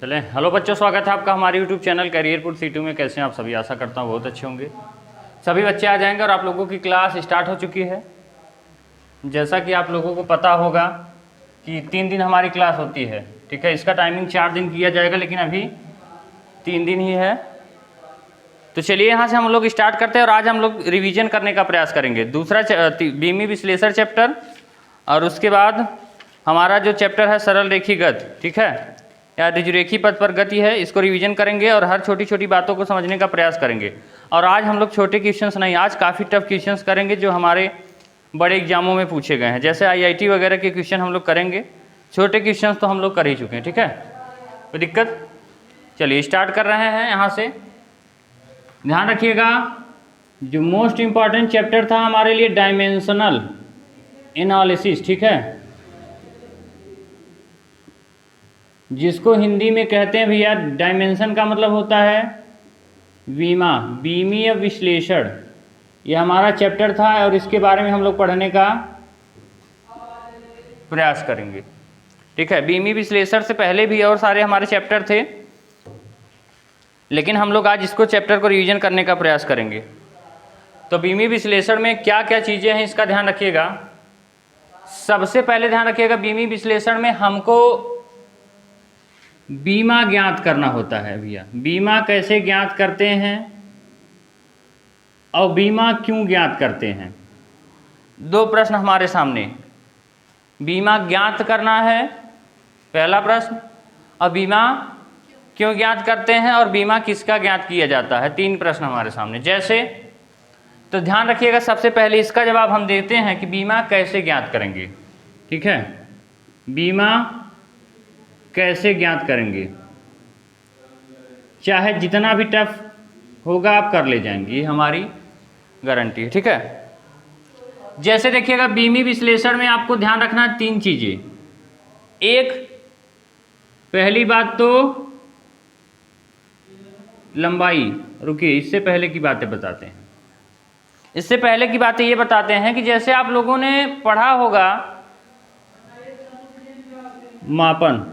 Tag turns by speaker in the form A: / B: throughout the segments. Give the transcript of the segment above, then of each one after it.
A: चलें। हेलो बच्चों, स्वागत है आपका हमारे यूट्यूब चैनल करियरपुर C2 में। कैसे हैं आप सभी? आशा करता हूँ बहुत अच्छे होंगे। सभी बच्चे आ जाएंगे और आप लोगों की क्लास स्टार्ट हो चुकी है। जैसा कि आप लोगों को पता होगा कि 3 दिन हमारी क्लास होती है, ठीक है। इसका टाइमिंग 4 दिन किया जाएगा, लेकिन अभी 3 दिन ही है। तो चलिए यहाँ से हम लोग स्टार्ट करते हैं और आज हम लोग रिविजन करने का प्रयास करेंगे दूसरा बीमी विश्लेषण चैप्टर, और उसके बाद हमारा जो चैप्टर है सरल रेखी गति, ठीक है, या ऋजुरेखी पथ पर गति है, इसको रिवीजन करेंगे और हर छोटी छोटी बातों को समझने का प्रयास करेंगे। और आज हम लोग छोटे क्वेश्चंस नहीं, आज काफ़ी टफ क्वेश्चंस करेंगे जो हमारे बड़े एग्जामों में पूछे गए हैं। जैसे IIT वगैरह के क्वेश्चन हम लोग करेंगे, छोटे क्वेश्चंस तो हम लोग कर ही चुके हैं, ठीक है, कोई दिक्कत। चलिए स्टार्ट कर रहे हैं यहाँ से। ध्यान रखिएगा, जो मोस्ट इम्पॉर्टेंट चैप्टर था हमारे लिए डायमेंशनल एनालिसिस, ठीक है, जिसको हिंदी में कहते हैं भैया, डायमेंशन का मतलब होता है बीमा, बीमीय विश्लेषण। ये हमारा चैप्टर था और इसके बारे में हम लोग पढ़ने का प्रयास करेंगे, ठीक है। बीमी विश्लेषण से पहले भी और सारे हमारे चैप्टर थे, लेकिन हम लोग आज इसको चैप्टर को रिवीजन करने का प्रयास करेंगे। तो बीमी विश्लेषण में क्या क्या चीज़ें हैं इसका ध्यान रखिएगा। सबसे पहले ध्यान रखिएगा, बीमी विश्लेषण में हमको बीमा ज्ञात करना होता है भैया। बीमा कैसे ज्ञात करते हैं और बीमा क्यों ज्ञात करते हैं, दो प्रश्न हमारे सामने। बीमा ज्ञात करना है पहला प्रश्न, और बीमा क्यों ज्ञात करते हैं और बीमा किसका ज्ञात किया जाता है, 3 प्रश्न हमारे सामने। जैसे तो ध्यान रखिएगा, सबसे पहले इसका जवाब हम देते हैं कि बीमा कैसे ज्ञात करेंगे, ठीक है। बीमा कैसे ज्ञात करेंगे, चाहे जितना भी टफ होगा आप कर ले जाएंगे, ये हमारी गारंटी है, ठीक है। जैसे देखिएगा, बीमी विश्लेषण में आपको ध्यान रखना 3 चीज़ें। एक, पहली बात तो लंबाई। रुकिए, इससे पहले की बातें बताते हैं। इससे पहले की बातें ये बताते हैं कि जैसे आप लोगों ने पढ़ा होगा मापन।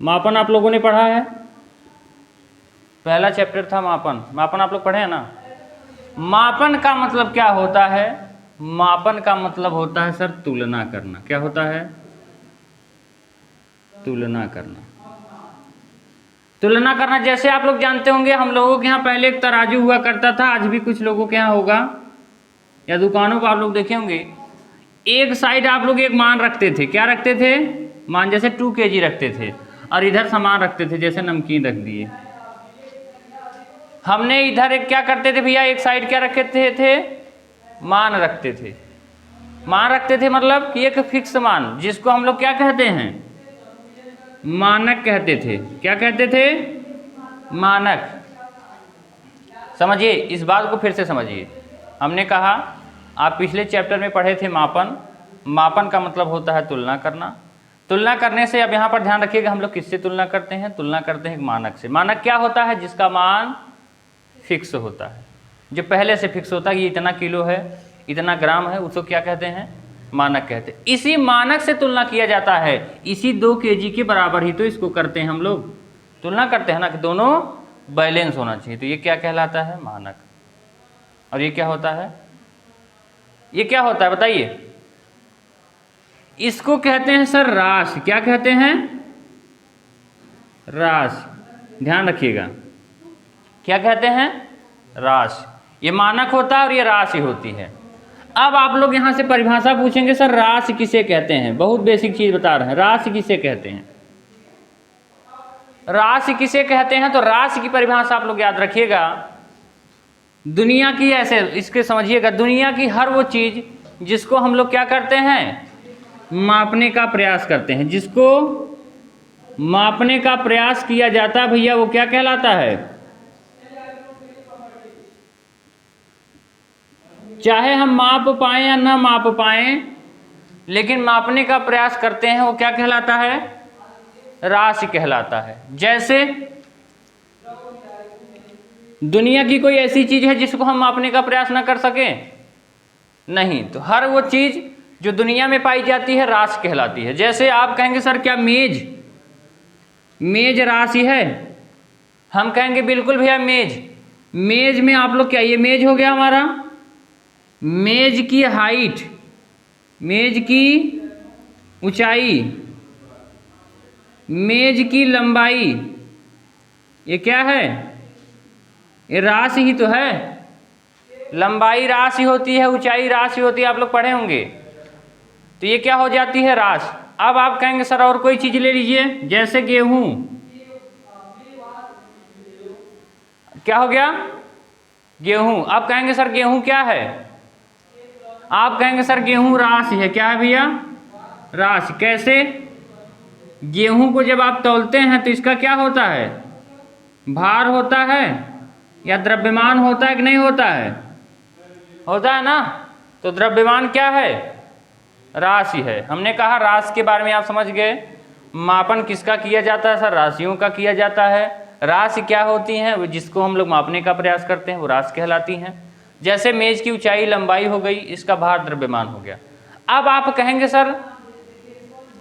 A: मापन आप लोगों ने पढ़ा है, पहला चैप्टर था मापन। मापन आप लोग पढ़े हैं ना। मापन का मतलब क्या होता है? मापन का मतलब होता है सर तुलना करना। क्या होता है? तुलना करना। तुलना करना, जैसे आप लोग जानते होंगे, हम लोगों के यहाँ पहले एक तराजू हुआ करता था, आज भी कुछ लोगों के यहाँ होगा, या दुकानों पर आप लोग देखे होंगे। एक साइड आप लोग एक मान रखते थे। क्या रखते थे? मान, जैसे 2 kg रखते थे, और इधर सामान रखते थे, जैसे नमकीन रख दिए। हमने इधर एक क्या करते थे भैया, एक साइड क्या रखते थे? मान रखते थे। मान रखते थे मतलब कि एक फिक्स मान, जिसको हम लोग क्या कहते हैं? मानक कहते थे। क्या कहते थे? मानक। समझिए, इस बात को फिर से समझिए। हमने कहा, आप पिछले चैप्टर में पढ़े थे मापन। मापन का मतलब होता है तुलना करना। तुलना करने से अब यहाँ पर ध्यान रखिएगा, हम लोग किससे तुलना करते हैं? तुलना करते हैं मानक से। मानक क्या होता है? जिसका मान फिक्स होता है, जो पहले से फिक्स होता है। ये इतना किलो है, इतना ग्राम है, उसको क्या कहते हैं? मानक कहते हैं। इसी मानक से तुलना किया जाता है। इसी 2 kg के बराबर ही तो इसको करते हैं हम लोग, तुलना करते हैं ना, कि दोनों बैलेंस होना चाहिए। तो ये क्या कहलाता है? मानक। और ये क्या होता है? ये क्या होता है बताइए? इसको कहते हैं सर राशि। क्या कहते हैं? राशि। ध्यान रखिएगा, क्या कहते हैं? राशि। ये मानक होता है और ये राशि होती है। अब आप लोग यहाँ से परिभाषा पूछेंगे, सर राशि किसे कहते हैं? बहुत बेसिक चीज बता रहे हैं, राशि किसे कहते हैं? राशि किसे कहते हैं? तो राशि की परिभाषा आप लोग याद रखिएगा। दुनिया की, ऐसे इसके समझिएगा, दुनिया की हर वो चीज जिसको हम लोग क्या करते हैं? मापने का प्रयास करते हैं। जिसको मापने का प्रयास किया जाता है भैया, वो क्या कहलाता है? चाहे हम माप पाएं या ना माप पाएं, लेकिन मापने का प्रयास करते हैं, वो क्या कहलाता है? राशि कहलाता है। जैसे दुनिया की कोई ऐसी चीज है जिसको हम मापने का प्रयास ना कर सकें? नहीं। तो हर वो चीज जो दुनिया में पाई जाती है राशि कहलाती है। जैसे आप कहेंगे सर क्या मेज मेज राशि है? हम कहेंगे बिल्कुल भैया मेज। मेज में आप लोग क्या, ये मेज हो गया हमारा, मेज की हाइट, मेज की ऊंचाई, मेज की लंबाई, ये क्या है? ये राशि ही तो है। लंबाई राशि होती है, ऊंचाई राशि होती है, आप लोग पढ़े होंगे। तो ये क्या हो जाती है? राशि। अब आप कहेंगे सर और कोई चीज ले लीजिए, जैसे गेहूं, क्या हो गया? गेहूं। आप कहेंगे सर गेहूं क्या है? आप कहेंगे सर गेहूं राशि है। क्या है भैया? राशि। कैसे? गेहूं को जब आप तौलते हैं तो इसका क्या होता है? भार होता है या द्रव्यमान होता है कि नहीं होता है? होता है ना। तो द्रव्यमान क्या है? राशि है। हमने कहा राशि के बारे में आप समझ गए। मापन किसका किया जाता है सर? राशियों का किया जाता है। राशि क्या होती हैं? वो जिसको हम लोग मापने का प्रयास करते हैं वो राशि कहलाती हैं। जैसे मेज की ऊंचाई लंबाई हो गई, इसका भार द्रव्यमान हो गया। अब आप कहेंगे सर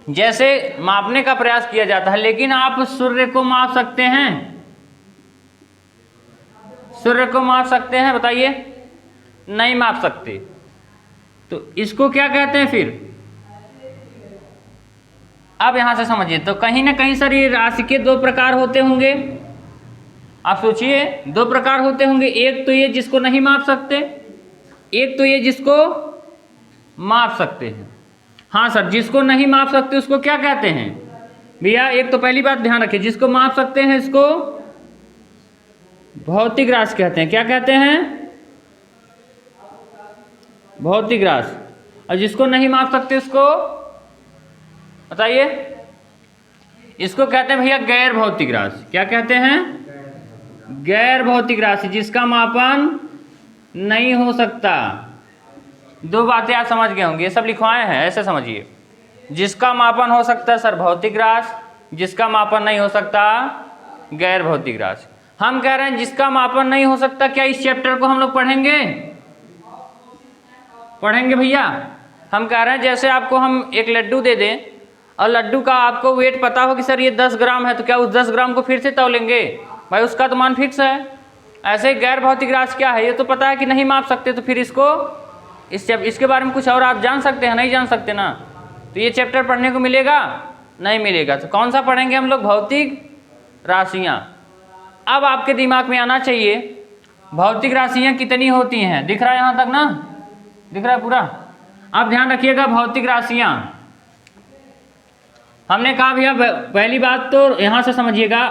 A: जैसे मापने का प्रयास किया जाता है, लेकिन आप सूर्य को माप सकते हैं? सूर्य को माप सकते हैं? बताइए। नहीं माप सकते। तो इसको क्या कहते हैं फिर? अब यहां से समझिए, तो कहीं ना कहीं सर ये राशि के दो प्रकार होते होंगे। आप सोचिए, दो प्रकार होते होंगे। एक तो ये जिसको नहीं माप सकते, एक तो ये जिसको माप सकते हैं। हाँ सर, जिसको नहीं माप सकते उसको क्या कहते हैं भैया? एक तो पहली बात ध्यान रखिए, जिसको माप सकते हैं इसको भौतिक राशि कहते हैं। क्या कहते हैं? भौतिक राशि। और जिसको नहीं माप सकते उसको बताइए। इसको कहते हैं भैया गैर भौतिक राशि। क्या कहते हैं? गैर भौतिक राशि, जिसका मापन नहीं हो सकता। दो बातें आप समझ गए होंगे, ये सब लिखवाए हैं, ऐसे समझिए। जिसका मापन हो सकता है सर भौतिक राशि, जिसका मापन नहीं हो सकता गैर भौतिक राशि। हम कह रहे हैं जिसका मापन नहीं हो सकता, क्या इस चैप्टर को हम लोग पढ़ेंगे? पढ़ेंगे भैया। हम कह रहे हैं जैसे आपको हम एक लड्डू दे दें और लड्डू का आपको वेट पता हो कि सर ये 10 ग्राम है, तो क्या उस 10 ग्राम को फिर से तौलेंगे? भाई उसका तो मान फिक्स है। ऐसे ही गैर भौतिक राशि क्या है? ये तो पता है कि नहीं माप सकते, तो फिर इसको इसके बारे में कुछ और आप जान सकते हैं? नहीं जान सकते ना। तो ये चैप्टर पढ़ने को मिलेगा? नहीं मिलेगा। तो कौन सा पढ़ेंगे हम लोग? भौतिक राशियाँ। अब आपके दिमाग में आना चाहिए भौतिक राशियाँ कितनी होती हैं। दिख रहा है यहाँ तक ना? दिख रहा है पूरा? आप ध्यान रखिएगा। भौतिक राशियाँ हमने कहा भैया, पहली बात तो यहाँ से समझिएगा।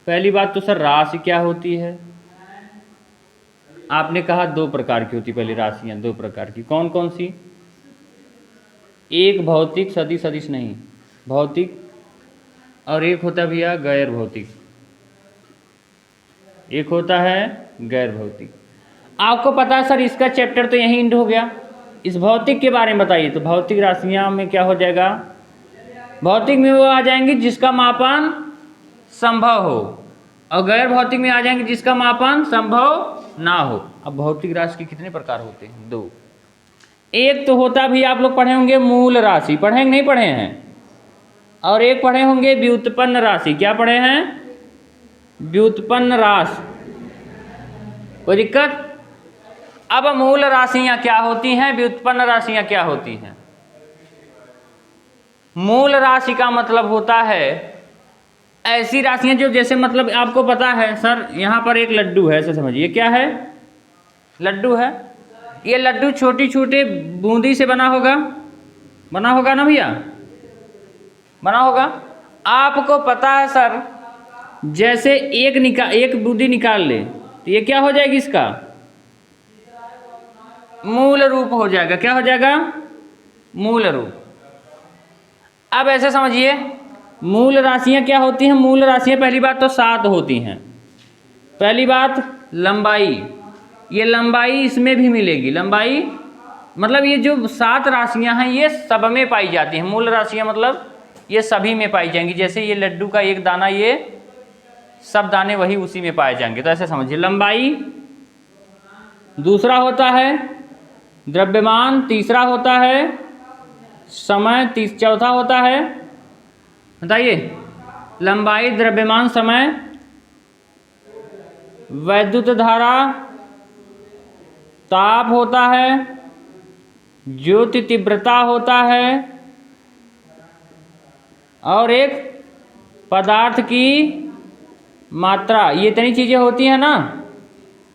A: पहली बात तो सर राशि क्या होती है? आपने कहा दो प्रकार की होती। पहली राशियाँ दो प्रकार की, कौन कौन सी? एक भौतिक सदिश, सदिश नहीं भौतिक, और एक होता है भैया गैर भौतिक। एक होता है गैर भौतिक। आपको पता है सर इसका चैप्टर तो यहीं एंड हो गया। इस भौतिक के बारे में बताइए। तो भौतिक राशियाँ में क्या हो जाएगा? भौतिक में वो आ जाएंगी जिसका मापन संभव हो, और गैर भौतिक में आ जाएंगे जिसका मापन संभव ना हो। अब भौतिक राशि के कितने प्रकार होते हैं? दो। एक तो होता भी आप लोग पढ़े होंगे मूल राशि, पढ़े नहीं पढ़े हैं? और एक पढ़े होंगे व्युत्पन्न राशि। क्या पढ़े हैं? व्युत्पन्न राशि। कोई दिक्कत? अब मूल राशियां क्या होती हैं, व्युत्पन्न राशियां क्या होती हैं? मूल राशि का मतलब होता है ऐसी राशियां जो, जैसे मतलब आपको पता है सर यहाँ पर एक लड्डू है, ऐसे समझिए। क्या है? लड्डू है। ये लड्डू छोटी छोटे बूंदी से बना होगा ना भैया? बना होगा। आपको पता है सर जैसे एक बूंदी निकाल ले तो ये क्या हो जाएगी? इसका मूल रूप हो जाएगा। क्या हो जाएगा? मूल रूप। अब ऐसे समझिए मूल राशियां क्या होती हैं? मूल राशियां पहली बात तो 7 होती हैं। पहली बात लंबाई, ये लंबाई इसमें भी मिलेगी। लंबाई मतलब ये जो 7 राशियां हैं ये सब में पाई जाती हैं। मूल राशियां मतलब ये सभी में पाई जाएंगी। जैसे ये लड्डू का एक दाना, ये सब दाने वही उसी में पाए जाएंगे। तो ऐसे समझिए लंबाई। दूसरा होता है द्रव्यमान, तीसरा होता है समय, चौथा होता है बताइए लंबाई, द्रव्यमान, समय, वैद्युत धारा, ताप होता है, ज्योति तीव्रता होता है, और एक पदार्थ की मात्रा। ये इतनी चीज़ें होती हैं ना,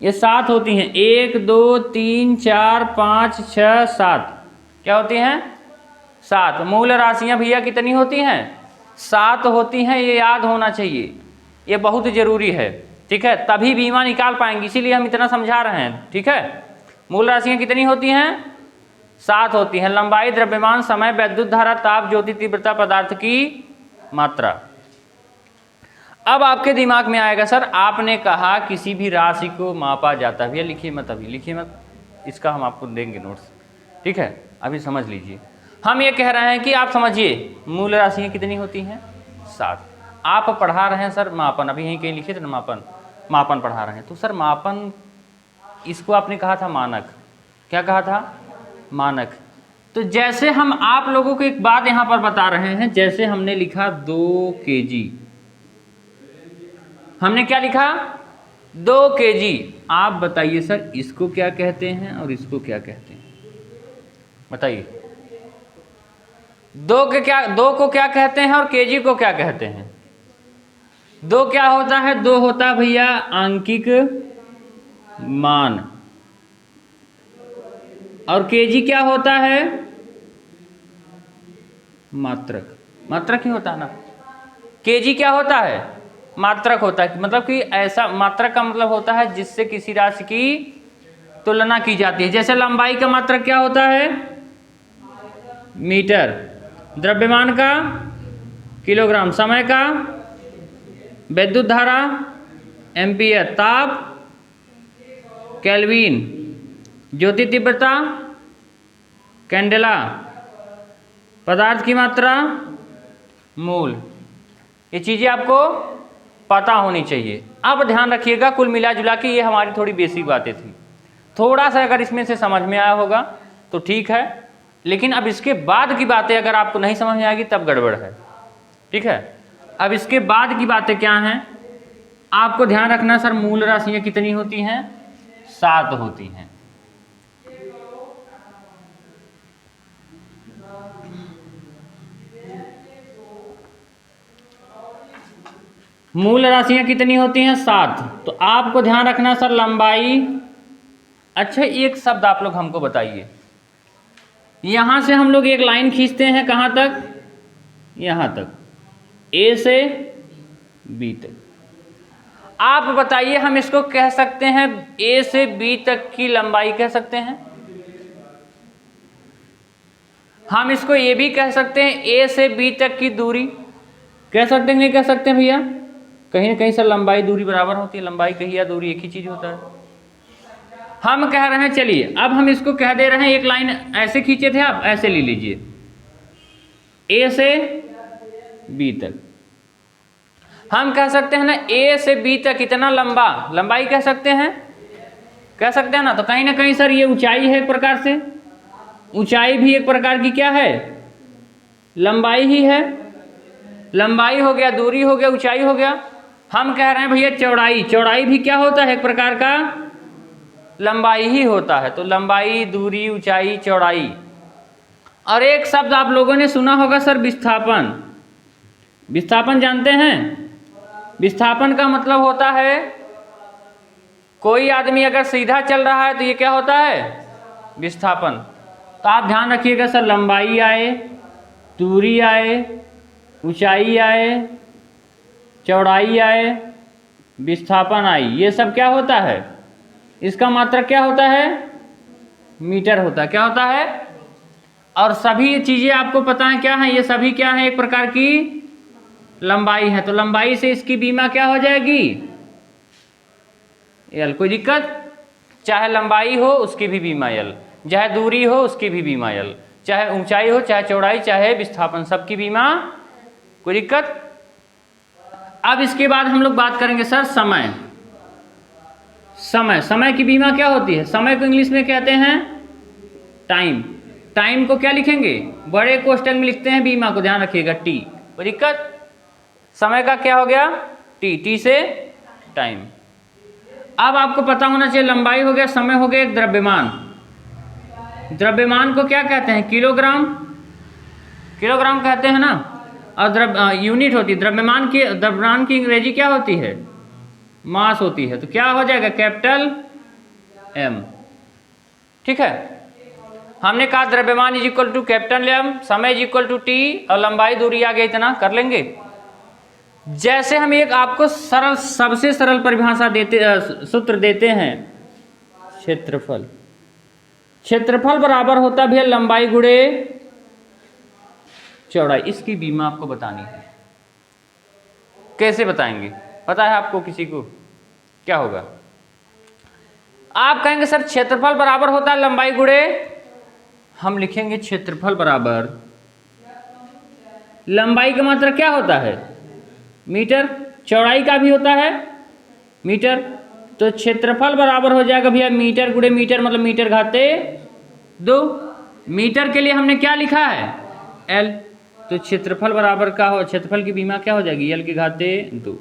A: ये 7 होती हैं। 1 2 3 4 5 6 7 क्या होती हैं? 7। मूल राशियां भैया कितनी होती हैं? 7 होती हैं। ये याद होना चाहिए, ये बहुत ज़रूरी है। ठीक है, तभी बीमा निकाल पाएंगे, इसीलिए हम इतना समझा रहे हैं। ठीक है, मूल राशियां कितनी होती हैं? 7 होती हैं। लंबाई, द्रव्यमान, समय, वैद्युत धारा, ताप, ज्योति तीव्रता, पदार्थ की मात्रा। अब आपके दिमाग में आएगा सर आपने कहा किसी भी राशि को मापा जाता है। भैया लिखिए मत, अभी लिखिए मत, इसका हम आपको देंगे नोट्स। ठीक है, अभी समझ लीजिए। हम ये कह रहे हैं कि आप समझिए मूल राशियाँ कितनी होती हैं? 7। आप पढ़ा रहे हैं सर मापन, अभी यहीं कहीं लिखे थे ना मापन, मापन पढ़ा रहे हैं। तो सर मापन, इसको आपने कहा था मानक। क्या कहा था? मानक। तो जैसे हम आप लोगों को एक बात यहाँ पर बता रहे हैं, जैसे हमने लिखा 2 kg, हमने क्या लिखा? 2 kg। आप बताइए सर इसको क्या कहते हैं और इसको क्या कहते हैं? बताइए। 2 को क्या कहते हैं और kg को क्या कहते हैं? 2 क्या होता है? 2 होता है भैया आंकिक मान, और kg क्या होता है? मात्रक। मात्रक ही होता है ना। kg क्या होता है? मात्रक होता है। मतलब कि ऐसा, मात्रक का मतलब होता है जिससे किसी राशि की तुलना की जाती है। जैसे लंबाई का मात्रक क्या होता है? मीटर, द्रव्यमान का किलोग्राम, समय का वैद्युत धारा एम्पियर, ताप केल्विन, ज्योति तीव्रता कैंडेला, पदार्थ की मात्रा मोल। ये चीज़ें आपको पता होनी चाहिए। अब ध्यान रखिएगा, कुल मिला जुला के ये हमारी थोड़ी बेसिक बातें थी। थोड़ा सा अगर इसमें से समझ में आया होगा तो ठीक है, लेकिन अब इसके बाद की बातें अगर आपको नहीं समझ में आएगी तब गड़बड़ है। ठीक है, अब इसके बाद की बातें क्या हैं आपको ध्यान रखना। सर मूल राशियाँ कितनी होती हैं? 7 होती हैं। मूल राशियाँ कितनी होती हैं? 7। तो आपको ध्यान रखना सर लंबाई। अच्छा एक शब्द आप लोग हमको बताइए, यहाँ से हम लोग एक लाइन खींचते हैं कहाँ तक? यहाँ तक, ए से बी तक। आप बताइए हम इसको कह सकते हैं ए से बी तक की लंबाई कह सकते हैं, हम इसको ये भी कह सकते हैं ए से बी तक की दूरी कह सकते हैं, नहीं कह सकते हैं भैया? कहीं ना कहीं सर लंबाई दूरी बराबर होती है, लंबाई कहीं या दूरी एक ही चीज होता है। हम कह रहे हैं, चलिए अब हम इसको कह दे रहे हैं, एक लाइन ऐसे खींचे थे आप, ऐसे ले लीजिए ए से बी तक। हम कह सकते हैं ना ए से बी तक इतना लंबा, लंबाई कह सकते हैं, कह सकते हैं ना। तो कहीं ना कहीं सर ये ऊंचाई है एक प्रकार से, ऊंचाई भी एक प्रकार की क्या है? लंबाई ही है। लंबाई हो गया, दूरी हो गया, ऊंचाई हो गया। हम कह रहे हैं भैया चौड़ाई, चौड़ाई भी क्या होता है? एक प्रकार का लंबाई ही होता है। तो लंबाई, दूरी, ऊंचाई, चौड़ाई। और एक शब्द आप लोगों ने सुना होगा सर विस्थापन। विस्थापन जानते हैं? विस्थापन का मतलब होता है कोई आदमी अगर सीधा चल रहा है तो ये क्या होता है? विस्थापन। तो आप ध्यान रखिएगा सर लंबाई आए, दूरी आए, ऊंचाई आए, चौड़ाई आए, विस्थापन आई, ये सब क्या होता है? इसका मात्रक क्या होता है? मीटर होता है। क्या होता है? और सभी चीज़ें आपको पता है क्या है? ये सभी क्या है? एक प्रकार की लंबाई है। तो लंबाई से इसकी बीमा क्या हो जाएगी? एल। कोई दिक्कत? चाहे लंबाई हो उसकी भी बीमा एल, चाहे दूरी हो उसकी भी बीमा एल, चाहे ऊंचाई हो, चाहे चौड़ाई, चाहे विस्थापन, सबकी बीमा। कोई दिक्कत? अब इसके बाद हम लोग बात करेंगे सर समय। समय, समय की बीमा क्या होती है? समय को इंग्लिश में कहते हैं टाइम। टाइम को क्या लिखेंगे? बड़े क्वेश्चन में लिखते हैं बीमा को, ध्यान रखिएगा टी। कोई दिक्कत? समय का क्या हो गया टी, टी से टाइम। अब आपको पता होना चाहिए लंबाई हो गया, समय हो गया, एक द्रव्यमान। द्रव्यमान को क्या कहते हैं किलोग्राम, किलोग्राम कहते हैं ना, और यूनिट होती है द्रव्यमान की अंग्रेजी क्या होती है मास होती है। तो क्या हो जाएगा कैपिटल एम। ठीक है, हमने कहा द्रव्यमान is equal to capital M, समय इज इक्वल टू टी, और लंबाई दूरी आ गई इतना, कर लेंगे। जैसे हम एक आपको सरल सबसे सरल परिभाषा देते सूत्र देते हैं, क्षेत्रफल। क्षेत्रफल बराबर होता भी है लंबाई गुणे चौड़ाई। इसकी बीमा आपको बतानी है, कैसे बताएंगे पता है आपको किसी को? क्या होगा? आप कहेंगे सर क्षेत्रफल बराबर होता है लंबाई गुणे, हम लिखेंगे क्षेत्रफल बराबर लंबाई का मात्रा क्या होता है मीटर, चौड़ाई का भी होता है मीटर। तो क्षेत्रफल बराबर हो जाएगा भैया मीटर गुणे मीटर, मतलब मीटर घाते 2। मीटर के लिए हमने क्या लिखा है एल, तो क्षेत्रफल बराबर का हो, क्षेत्रफल की बीमा क्या हो जाएगी एल की घाते 2।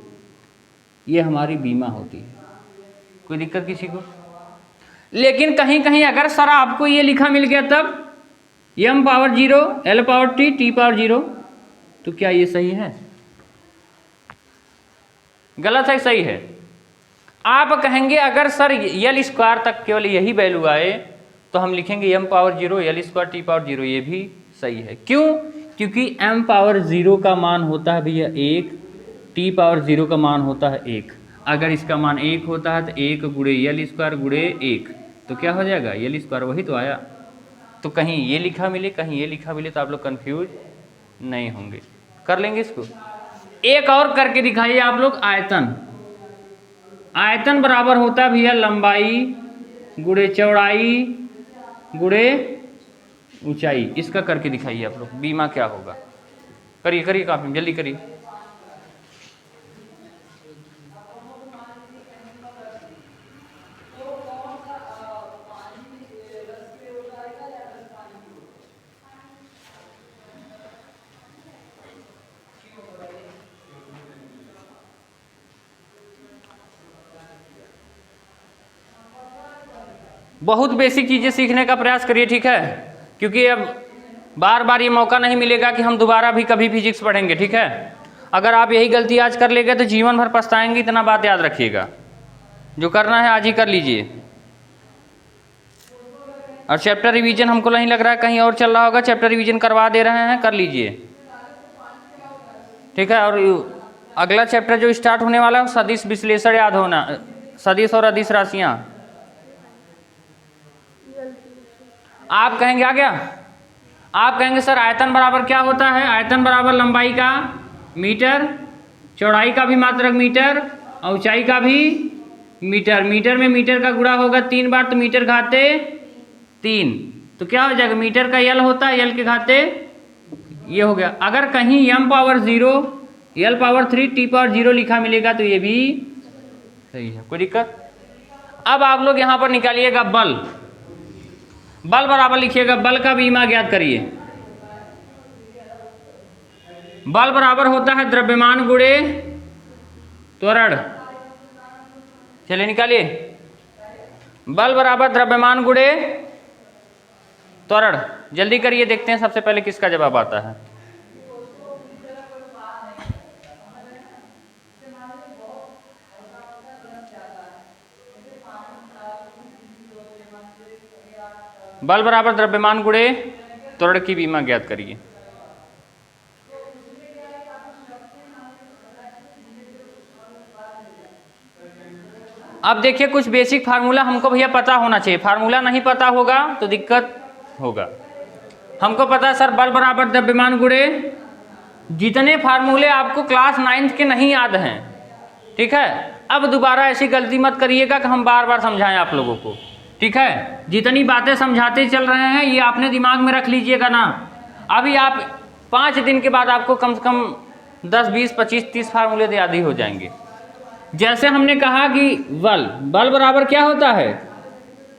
A: ये हमारी बीमा होती है। कोई दिक्कत किसी को? लेकिन कहीं कहीं अगर सर आपको ये लिखा मिल गया तब m power 0 l power t t power 0, तो क्या ये सही है? गलत है, सही है। आप कहेंगे अगर सर यल स्क्वायर तक केवल यही वैल्यू आए तो हम लिखेंगे m power 0 l square t power 0, ये भी सही है। क्यों? क्योंकि m पावर 0 का मान होता है भैया 1, t पावर 0 का मान होता है 1। अगर इसका मान 1 होता है तो 1 गुणे यल स्क्वायर गुणे 1, तो क्या हो जाएगा यल स्क्वायर, वही तो आया। तो कहीं ये लिखा मिले कहीं ये लिखा मिले तो आप लोग कंफ्यूज नहीं होंगे। कर लेंगे इसको। एक और करके दिखाइए आप लोग, आयतन। आयतन बराबर होता है भैया लंबाई गुणे चौड़ाई गुणे ऊंचाई। इसका करके दिखाइए आप लोग, बीमा क्या होगा। करिए करिए, काफी जल्दी करिए। बहुत बेसिक चीज़ें सीखने का प्रयास करिए, ठीक है, क्योंकि अब बार बार ये मौका नहीं मिलेगा कि हम दोबारा भी कभी फिजिक्स पढ़ेंगे। ठीक है, अगर आप यही गलती आज कर लेंगे तो जीवन भर पछताएंगे, इतना बात याद रखिएगा। जो करना है आज ही कर लीजिए। और चैप्टर रिवीजन हमको नहीं लग रहा है कहीं और चल रहा होगा, चैप्टर रिवीजन करवा दे रहे हैं, कर लीजिए। ठीक है, और अगला चैप्टर जो स्टार्ट होने वाला है सदिश विश्लेषण याद होना, सदिश और अदिश राशियाँ। आप कहेंगे आ गया, आप कहेंगे सर आयतन बराबर क्या होता है? आयतन बराबर लंबाई का मीटर, चौड़ाई का भी मात्रक मीटर, और ऊंचाई का भी मीटर। मीटर में मीटर का गुणा होगा 3 बार, तो मीटर घाते 3, तो क्या हो जाएगा मीटर का यल होता है, यल के घाते ये हो गया। अगर कहीं m power 0 l power 3 t power 0 लिखा मिलेगा तो ये भी सही है, कोई दिक्कत? अब आप लोग यहाँ पर निकालिएगा बल। बल बराबर लिखिएगा, बल का बीमा ज्ञात करिए। बल बराबर होता है द्रव्यमान गुणे त्वरण। चलिए निकालिए, बल बराबर द्रव्यमान गुणे त्वरण। जल्दी करिए, देखते हैं सबसे पहले किसका जवाब आता है। बल बराबर द्रव्यमान गुणे त्वरण की बीमा ज्ञात करिए। अब देखिए कुछ बेसिक फार्मूला हमको भैया पता होना चाहिए, फार्मूला नहीं पता होगा तो दिक्कत होगा। हमको पता है सर बल बराबर द्रव्यमान गुणे, जितने फार्मूले आपको क्लास 9th के नहीं याद हैं, ठीक है, अब दोबारा ऐसी गलती मत करिएगा कि हम बार बार समझाएं आप लोगों को। ठीक है, जितनी बातें समझाते चल रहे हैं ये आपने दिमाग में रख लीजिएगा ना। अभी आप 5 दिन के बाद आपको कम से कम 10, 20, 25, 30 फार्मूले तो याद ही हो जाएंगे। जैसे हमने कहा कि बल बराबर क्या होता है?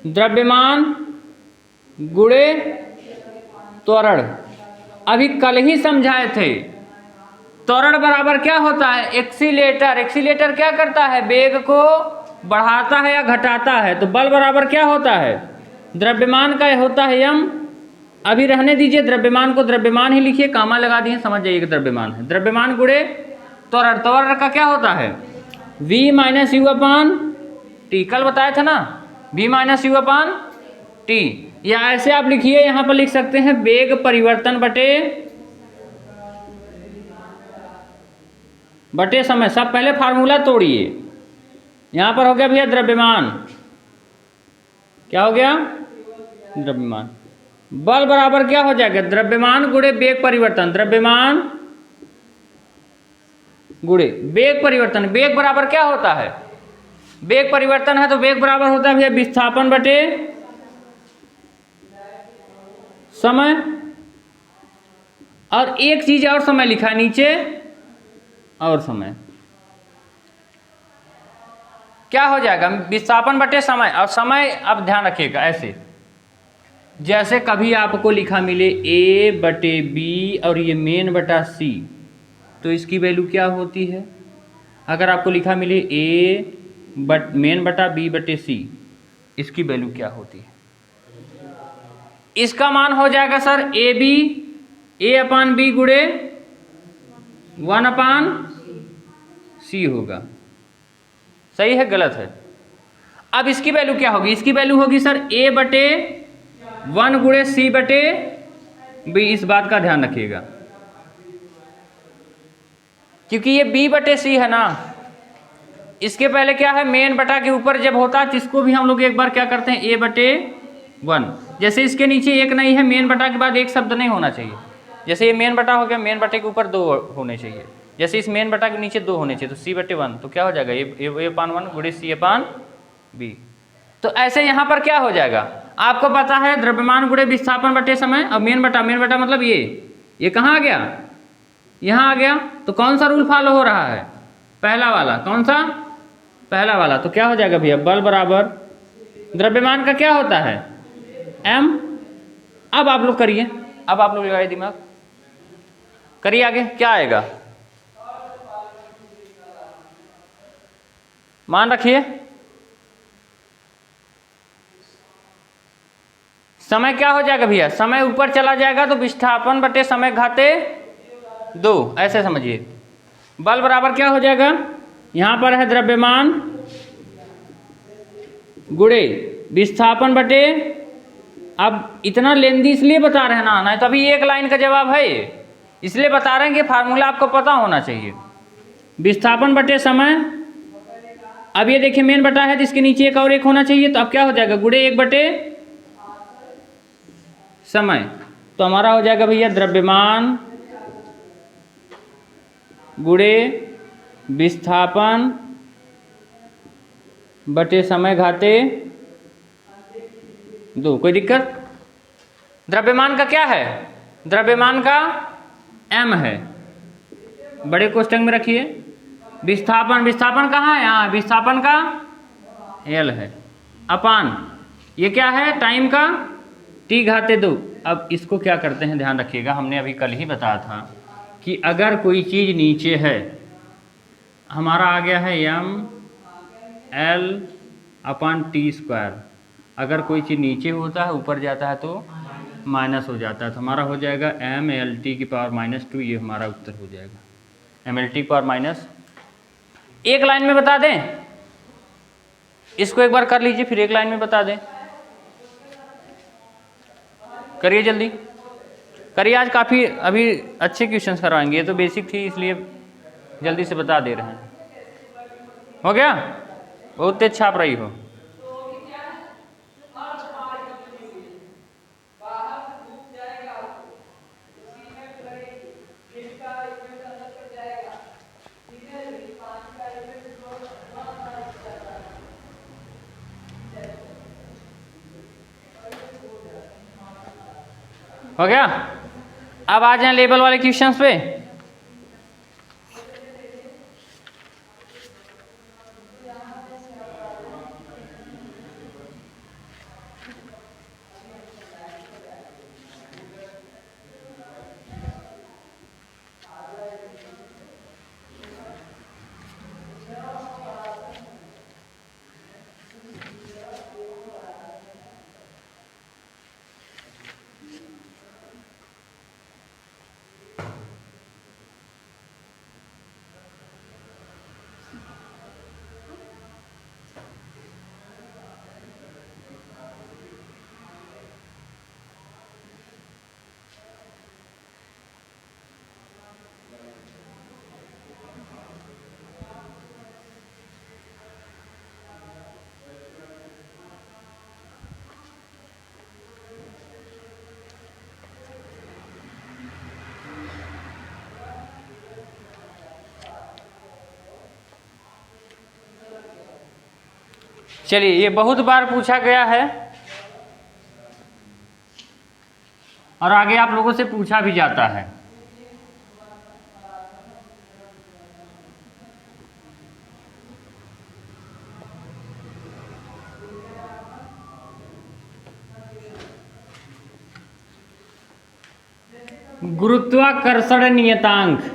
A: द्रव्यमान गुणे त्वरण। अभी कल ही समझाए थे, त्वरण बराबर क्या होता है? एक्सीलेटर। एक्सीलेटर क्या करता है? वेग को बढ़ाता है या घटाता है। तो बल बराबर क्या होता है? द्रव्यमान का होता है m। अभी रहने दीजिए द्रव्यमान को, द्रव्यमान ही लिखिए, कामा लगा दिए, समझ जाइए कि द्रव्यमान है। द्रव्यमान गुणे त्वरण। त्वरण का क्या होता है? v minus you upon T. कल बताया था ना, v minus you upon T. या ऐसे आप लिखिए, यहां पर लिख सकते हैं वेग परिवर्तन बटे समय। सब पहले फार्मूला तोड़िए। यहां पर हो गया भैया द्रव्यमान, क्या हो गया? द्रव्यमान। बल बराबर क्या हो जाएगा? द्रव्यमान गुणे वेग परिवर्तन। द्रव्यमान गुणे वेग परिवर्तन। वेग बराबर क्या होता है? वेग परिवर्तन है तो वेग बराबर होता है भैया विस्थापन बटे समय। और एक चीज और समय लिखा है नीचे, और समय क्या हो जाएगा? विस्थापन बटे समय। और समय अब ध्यान रखिएगा ऐसे, जैसे कभी आपको लिखा मिले a बटे b और ये मेन बटा c, तो इसकी वैल्यू क्या होती है? अगर आपको लिखा मिले मेन बटा b बटे c, इसकी वैल्यू क्या होती है? इसका मान हो जाएगा सर a अपान बी गुणे 1 अपान सी होगा। सही है गलत है? अब इसकी वैल्यू क्या होगी? इसकी वैल्यू होगी सर a बटे 1 गुणे सी बटे बी। इस बात का ध्यान रखिएगा, क्योंकि ये b बटे सी है ना, इसके पहले क्या है? मेन बटा के ऊपर जब होता है तो इसको भी हम लोग एक बार क्या करते हैं? a बटे 1। जैसे इसके नीचे एक नहीं है, मेन बटा के बाद एक शब्द नहीं होना चाहिए। जैसे ये मेन बटा हो गया, मेन बटे के ऊपर 2 होने चाहिए। जैसे इस मेन बटा के नीचे 2 होने चाहिए, तो c बटे 1, तो क्या हो जाएगा? a अपान 1 गुणे c अपान b। तो ऐसे यहाँ पर क्या हो जाएगा? आपको पता है द्रव्यमान गुणे विस्थापन बटे समय। अब मेन बटा मतलब ये कहाँ आ गया? यहाँ आ गया। तो कौन सा रूल फॉलो हो रहा है? पहला वाला। कौन सा? पहला वाला। तो क्या हो जाएगा भैया? बल बराबर द्रव्यमान का क्या होता है? m। अब आप लोग करिए, अब आप लोग लगाइए दिमाग, करिए आगे क्या आएगा? मान रखिए, समय क्या हो जाएगा भैया? समय ऊपर चला जाएगा तो विस्थापन बटे समय घाते 2, ऐसे समझिए। बल बराबर क्या हो जाएगा? यहां पर है द्रव्यमान गुणे विस्थापन बटे, अब इतना लेंदी इसलिए बता रहे हैं ना, नहीं तो अभी एक लाइन का जवाब है ये, इसलिए बता रहे हैं कि फार्मूला आपको पता होना चाहिए। विस्थापन बटे समय। अब ये देखिए मेन बटा है तो इसके नीचे एक और एक होना चाहिए, तो अब क्या हो जाएगा? गुणे 1 बटे समय। तो हमारा हो जाएगा भैया द्रव्यमान गुणे विस्थापन बटे समय घाते 2। कोई दिक्कत? द्रव्यमान का क्या है? द्रव्यमान का m है, बड़े कोष्टक में रखिए। विस्थापन कहाँ है? यहाँ विस्थापन का l है, अपान ये क्या है? टाइम का t घाते 2। अब इसको क्या करते हैं, ध्यान रखिएगा, हमने अभी कल ही बताया था कि अगर कोई चीज़ नीचे है, हमारा आ गया है m l अपान टी स्क्वायर। अगर कोई चीज़ नीचे होता है ऊपर जाता है तो माइनस हो जाता है, तो हमारा हो जाएगा एम एल टी की पावर -2। ये हमारा उत्तर हो जाएगा एम एल टी की पावर माइनस। एक लाइन में बता दें, इसको एक बार कर लीजिए फिर एक लाइन में बता दें। करिए जल्दी करिए, आज काफ़ी अभी अच्छे क्वेश्चंस करवाएंगे, ये तो बेसिक थी इसलिए जल्दी से बता दे रहे हैं। हो गया? बहुत तेज छाप रही हो। हो गया? अब आ जाए लेवल वाले क्वेश्चंस पे। चलिए, ये बहुत बार पूछा गया है और आगे आप लोगों से पूछा भी जाता है। गुरुत्वाकर्षण नियतांक।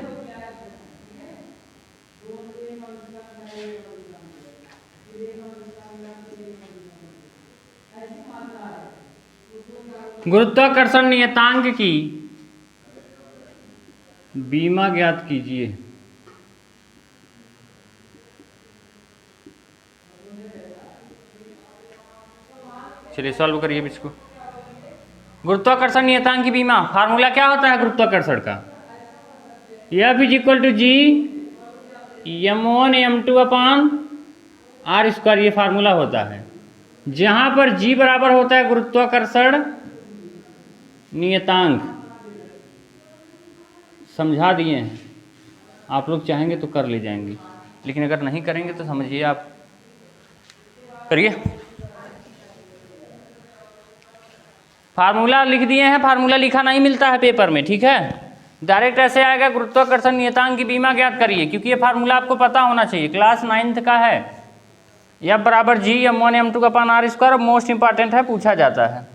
A: गुरुत्वाकर्षण नियतांक की बीमा ज्ञात कीजिए। चलिए सॉल्व करिए इसको। गुरुत्वाकर्षण नियतांक की बीमा फार्मूला क्या होता है गुरुत्वाकर्षण का? F is equal to G m1 m2 upon R square, ये फार्मूला होता है। जहां पर g बराबर होता है गुरुत्वाकर्षण नियतांक। समझा दिए हैं, आप लोग चाहेंगे तो कर ले जाएंगे, लेकिन अगर नहीं करेंगे तो समझिए आप। करिए, फार्मूला लिख दिए हैं, फार्मूला लिखा नहीं मिलता है पेपर में, ठीक है। डायरेक्ट ऐसे आएगा गुरुत्वाकर्षण नियतांक की बीमा ज्ञात करिए, क्योंकि ये फार्मूला आपको पता होना चाहिए, क्लास 9th का है। F बराबर G m1 m2 upon R square, most important है, पूछा जाता है।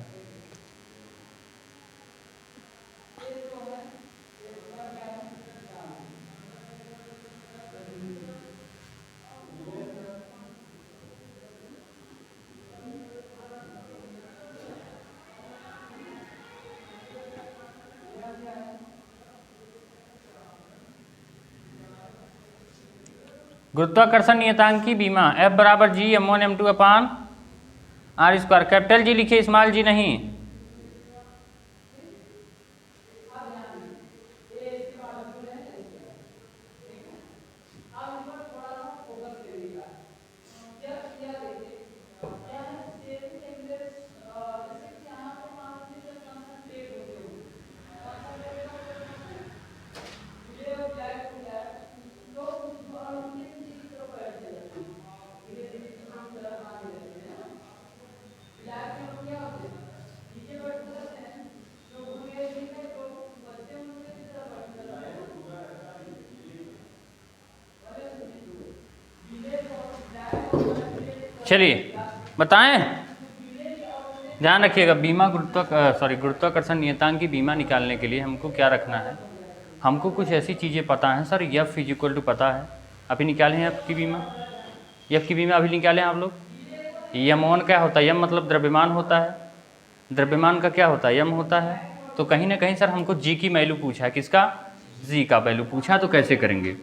A: गुरुत्वाकर्षण नियतांक की बीमा F बराबर G m1 m2 upon R square. Capital G लिखिए, स्मॉल जी नहीं। चलिए बताएं, ध्यान रखिएगा। बीमा गुरुत्वाकर्षण नियतांक की बीमा निकालने के लिए हमको क्या रखना है? हमको कुछ ऐसी चीज़ें पता हैं। Sir F is equal to पता है, अभी निकाले हैं F की बीमा। F की बीमा अभी निकाले हैं आप लोग। m1 क्या होता है? m मतलब द्रव्यमान होता है। द्रव्यमान का क्या होता है? m होता है। तो कहीं ना कहीं सर हमको g की वैल्यू पूछा है। किसका? g का वैल्यू पूछा, तो कैसे करेंगे?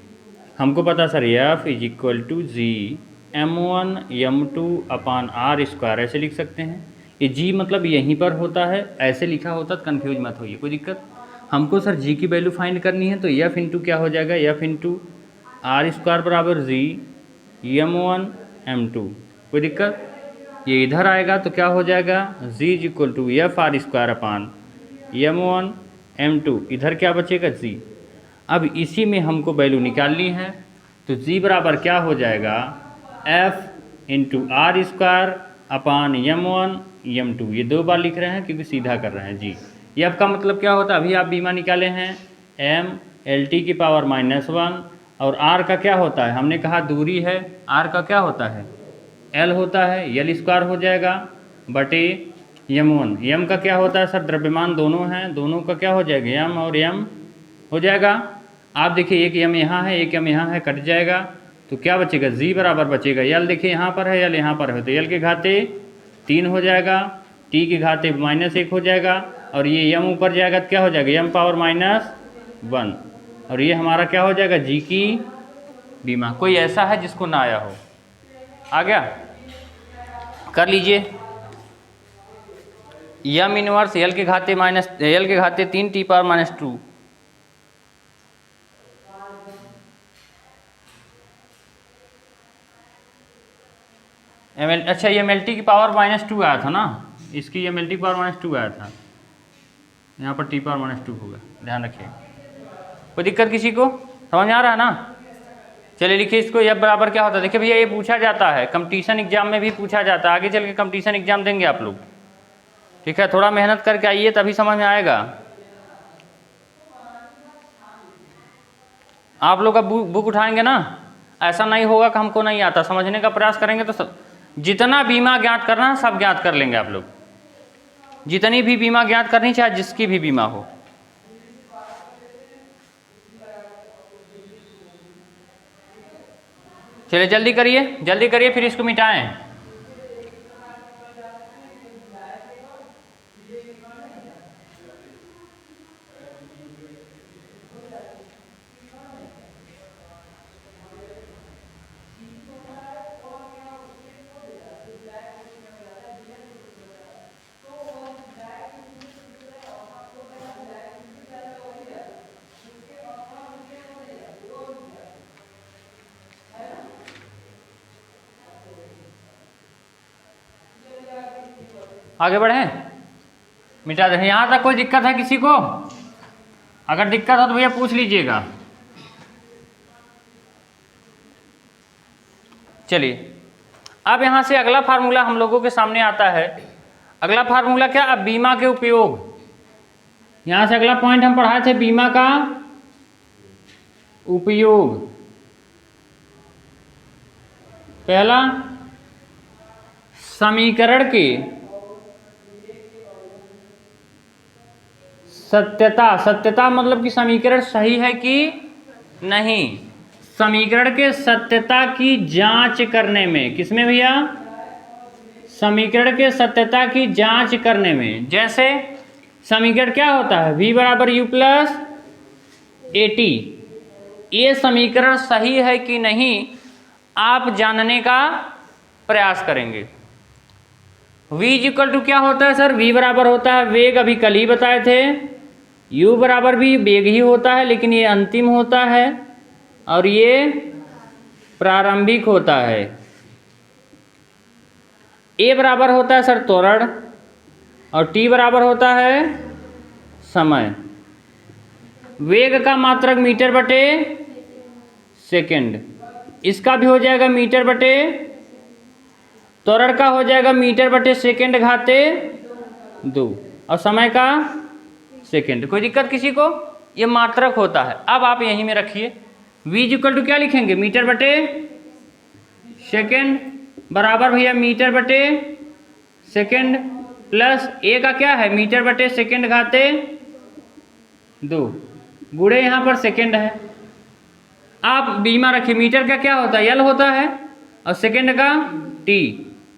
A: हमको पता sir F is equal to G m1 m2 upon R square, ऐसे लिख सकते हैं। ये g मतलब यहीं पर होता है, ऐसे लिखा होता तो कन्फ्यूज मत होइए, कोई दिक्कत। हमको सर g की वैल्यू फाइंड करनी है, तो F इंटू क्या हो जाएगा? F इंटू आर स्क्वायर बराबर जी m1 m2, कोई दिक्कत। ये इधर आएगा तो क्या हो जाएगा? g is equal to F R square upon m1 m2, इधर क्या बचेगा? g। अब इसी में हमको वैल्यू निकालनी है, तो g बराबर क्या हो जाएगा? f into R square upon m1 m2। ये दो बार लिख रहे हैं क्योंकि सीधा कर रहे हैं जी। f का मतलब क्या होता है? अभी आप बीमा निकाले हैं m LT की पावर -1, और r का क्या होता है? हमने कहा दूरी है, r का क्या होता है? L होता है, L स्क्वायर हो जाएगा बटे m1। m का क्या होता है सर? द्रव्यमान दोनों हैं, दोनों का क्या हो जाएगा? m और m हो जाएगा। आप देखिए एक m यहाँ है, एक m यहाँ है, कट जाएगा, तो क्या बचेगा? g बराबर बचेगा, L देखिए यहाँ पर है, L यहाँ पर है, तो L के घाते 3 हो जाएगा, T के घाते -1 हो जाएगा, और ये m ऊपर जाएगा तो क्या हो जाएगा? m पावर -1, और ये हमारा क्या हो जाएगा? g की बीमा। कोई ऐसा है जिसको ना आया हो? आ गया? कर लीजिए। m इनवर्स L के घाते -L के घाते 3 T पावर -2। अच्छा ये MLT की पावर -2 आया था ना, इसकी MLT की पावर -2 आया था, यहाँ पर T पावर -2 होगा, ध्यान रखिए। कोई दिक्कत किसी को? समझ में आ रहा है ना? चलिए लिखिए इसको, F बराबर क्या होता है। देखिए भैया ये पूछा जाता है, कंपटीशन एग्जाम में भी पूछा जाता है, आगे चल के कंपटीशन एग्जाम देंगे आप लोग, ठीक है। थोड़ा मेहनत करके आइए तभी समझ में आएगा। आप लोग अब बुक उठाएंगे ना, ऐसा नहीं होगा कि हमको नहीं आता, समझने का प्रयास करेंगे तो सब, जितना बीमा ज्ञात करना है सब ज्ञात कर लेंगे आप लोग, जितनी भी बीमा ज्ञात करनी चाहे जिसकी भी बीमा हो। चलिए जल्दी करिए फिर इसको मिटाएं। आगे बढ़ें, मिटा दें। यहाँ तक कोई दिक्कत है किसी को? अगर दिक्कत हो तो भैया पूछ लीजिएगा। चलिए अब यहाँ से अगला फार्मूला हम लोगों के सामने आता है। अगला फार्मूला क्या? अब बीमा के उपयोग, यहाँ से अगला पॉइंट हम पढ़ाए थे, बीमा का उपयोग। पहला, समीकरण के सत्यता, सत्यता मतलब कि समीकरण सही है कि नहीं, समीकरण के सत्यता की जांच करने में, किसमें भैया? समीकरण के सत्यता की जांच करने में। जैसे समीकरण क्या होता है? v बराबर u प्लस AT, ये समीकरण सही है कि नहीं आप जानने का प्रयास करेंगे। v इक्वल टू क्या होता है सर? v बराबर होता है वेग, अभी कल ही बताए थे। u बराबर भी वेग ही होता है लेकिन ये अंतिम होता है और ये प्रारंभिक होता है। a बराबर होता है सर त्वरण और t बराबर होता है समय। वेग का मात्रक मीटर बटे सेकंड, इसका भी हो जाएगा मीटर बटे, त्वरण का हो जाएगा मीटर बटे सेकंड घाते 2 और समय का सेकंड। कोई दिक्कत किसी को? ये मात्रक होता है। अब आप यहीं में रखिए, v इक्वल टू क्या लिखेंगे? मीटर बटे सेकंड बराबर भैया मीटर बटे सेकंड प्लस a का क्या है? मीटर बटे सेकंड घाते 2 गुणे यहाँ पर सेकंड है। आप बीमा रखिए, मीटर का क्या होता है? l होता है और सेकंड का t,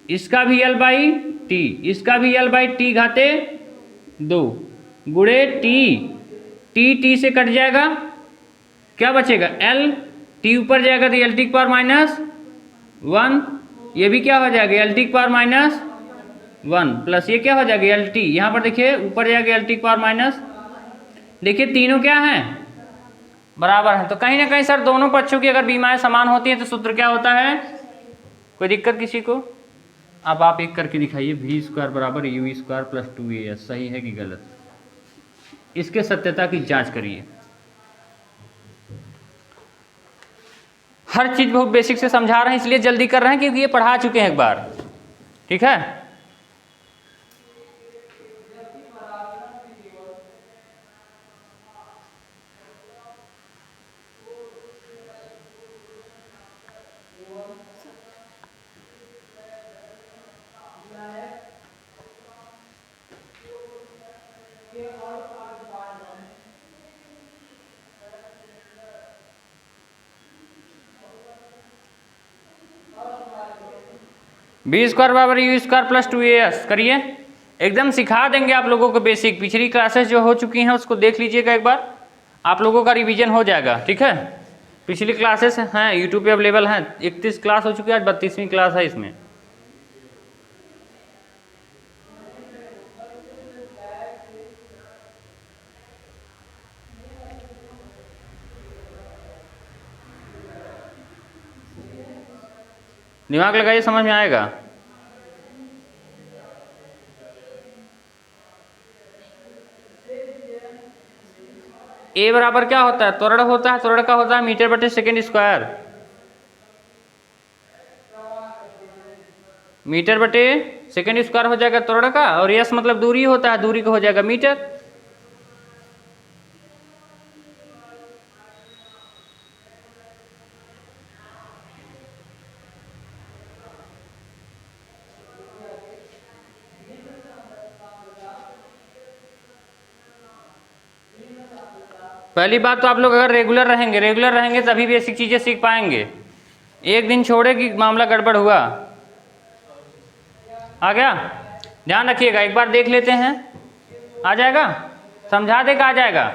A: इसका भी l बाई टी, इसका भी l बाई टी घाते 2 गुणे टी से कट जाएगा, क्या बचेगा? l, t ऊपर जाएगा तो l टी की पावर माइनस 1, ये भी क्या हो जाएगा? l टी की पावर माइनस 1 प्लस ये क्या हो जाएगा? l टी, यहाँ पर देखिए ऊपर जाएगा l टी की पावर माइनस, देखिए तीनों क्या हैं? बराबर है। तो कहीं ना कहीं सर दोनों पक्षों की अगर बीमाएं समान होती हैं तो सूत्र क्या होता है? कोई दिक्कत किसी को? अब आप एक करके दिखाइए, v स्क्वायर बराबर u स्क्वायर प्लस 2as, सही है कि गलत? इसके सत्यता की जांच करिए। हर चीज बहुत बेसिक से समझा रहे हैं, इसलिए जल्दी कर रहे हैं क्योंकि ये पढ़ा चुके हैं एक बार, ठीक है। बी स्क्वायर बराबर यू स्क्वायर प्लस 2as करिए, एकदम सिखा देंगे आप लोगों को बेसिक। पिछली क्लासेस जो हो चुकी हैं उसको देख लीजिएगा एक बार, आप लोगों का रिवीजन हो जाएगा, ठीक है। पिछली क्लासेस हैं यूट्यूब पे अवेलेबल हैं, 31 क्लास हो चुकी है, आज 32वीं क्लास है इसमें। दिमाग लगाइए, समझ में आएगा। ए बराबर क्या होता है? त्वरण होता है, त्वरण का होता है मीटर बटे सेकंड स्क्वायर मीटर बटे सेकेंड स्क्वायर हो जाएगा त्वरण का, और यस मतलब दूरी होता है, दूरी का हो जाएगा मीटर। पहली बात तो आप लोग अगर रेगुलर रहेंगे तभी बेसिक चीजें सीख पाएंगे। एक दिन छोड़े कि मामला गड़बड़ हुआ, आ गया? ध्यान रखिएगा, एक बार देख लेते हैं, आ जाएगा? समझा दे का आ जाएगा?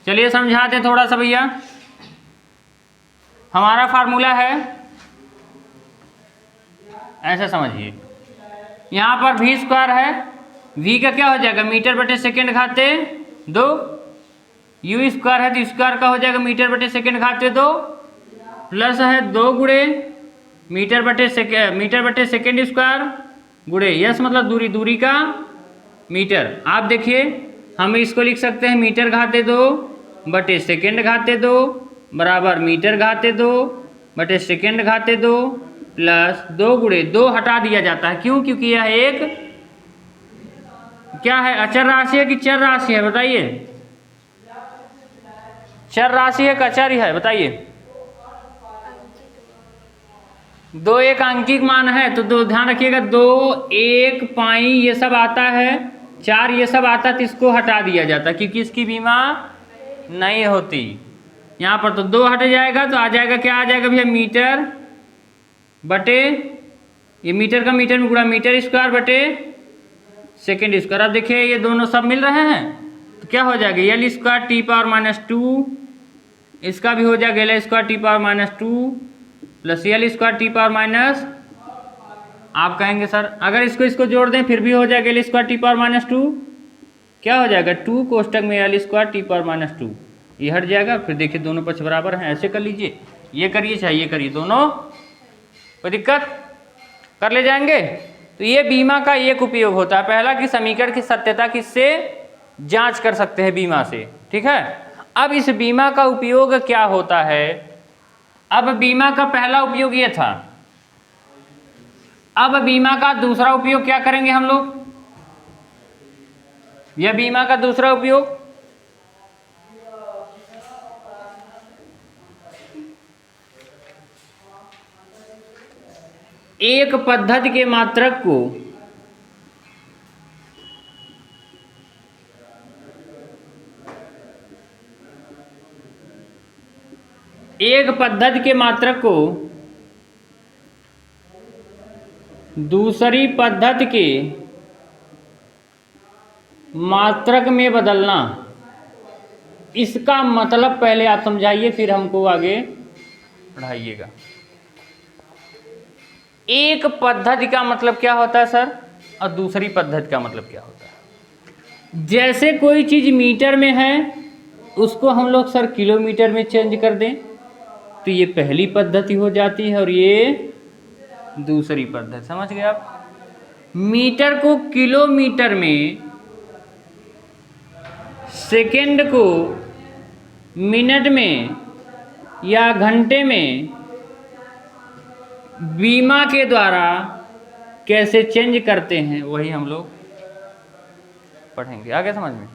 A: चलिए समझा दे थोड़ा सा भैया। हमारा फार्मूला है, ऐसा समझिए, यहाँ पर v स्क्वायर है, v का क्या हो जाएगा मीटर बटे सेकेंड घाते 2, u स्क्वायर है तो स्क्वायर का हो जाएगा मीटर बटे सेकेंड घाते 2, प्लस है 2 गुणे मीटर बटे सेकेंड स्क्वायर गुणे यस मतलब दूरी का मीटर। आप देखिए हम इसको लिख सकते हैं मीटर घाते 2 बटे सेकेंड घाते 2 बराबर मीटर घाते 2 बटे सेकेंड घाते 2 प्लस 2 गुणे 2 हटा दिया जाता है, क्यों? क्योंकि यह एक क्या है, अचर राशि है कि चर राशि है? बताइए, चर राशि है कि अचर ही है? बताइए। 2 एक आंकिक मान है, तो ध्यान रखिएगा 2 1 पाई ये सब आता है, 4 ये सब आता है, तो इसको हटा दिया जाता है क्योंकि इसकी बीमा नहीं होती। यहाँ पर तो 2 हट जाएगा तो आ जाएगा, क्या आ जाएगा भैया, मीटर बटे ये मीटर का मीटर में गुणा मीटर स्क्वायर बटे सेकेंड स्क्वायर। अब देखिए ये दोनों सब मिल रहे हैं तो क्या हो जाएगा, L square T power minus 2, इसका भी हो जाएगा L square T power minus 2 plus L square T power minus, आप कहेंगे सर अगर इसको जोड़ दें फिर भी हो जाएगा L square T power minus 2, क्या हो जाएगा 2 कोष्टक में L square T power minus 2, ये हट जाएगा। फिर देखिए दोनों पक्ष बराबर हैं, ऐसे कर लीजिए, ये करिए चाहे ये करिए, दोनों कोई दिक्कत कर ले जाएंगे। तो ये बीमा का एक उपयोग होता है, पहला कि समीकरण की सत्यता किससे जांच कर सकते हैं, बीमा से, ठीक है। अब इस बीमा का उपयोग क्या होता है, अब बीमा का पहला उपयोग ये था, अब बीमा का दूसरा उपयोग क्या करेंगे हम लोग, यह बीमा का दूसरा उपयोग एक पद्धति के मात्रक को दूसरी पद्धति के मात्रक में बदलना। इसका मतलब पहले आप समझाइए फिर हमको आगे पढ़ाइएगा। एक पद्धति का मतलब क्या होता है सर, और दूसरी पद्धति का मतलब क्या होता है। जैसे कोई चीज़ मीटर में है उसको हम लोग सर किलोमीटर में चेंज कर दें तो ये पहली पद्धति हो जाती है और ये दूसरी पद्धति, समझ गए आप। मीटर को किलोमीटर में, सेकंड को मिनट में या घंटे में बीमा के द्वारा कैसे चेंज करते हैं वही हम लोग पढ़ेंगे, आगे समझ में।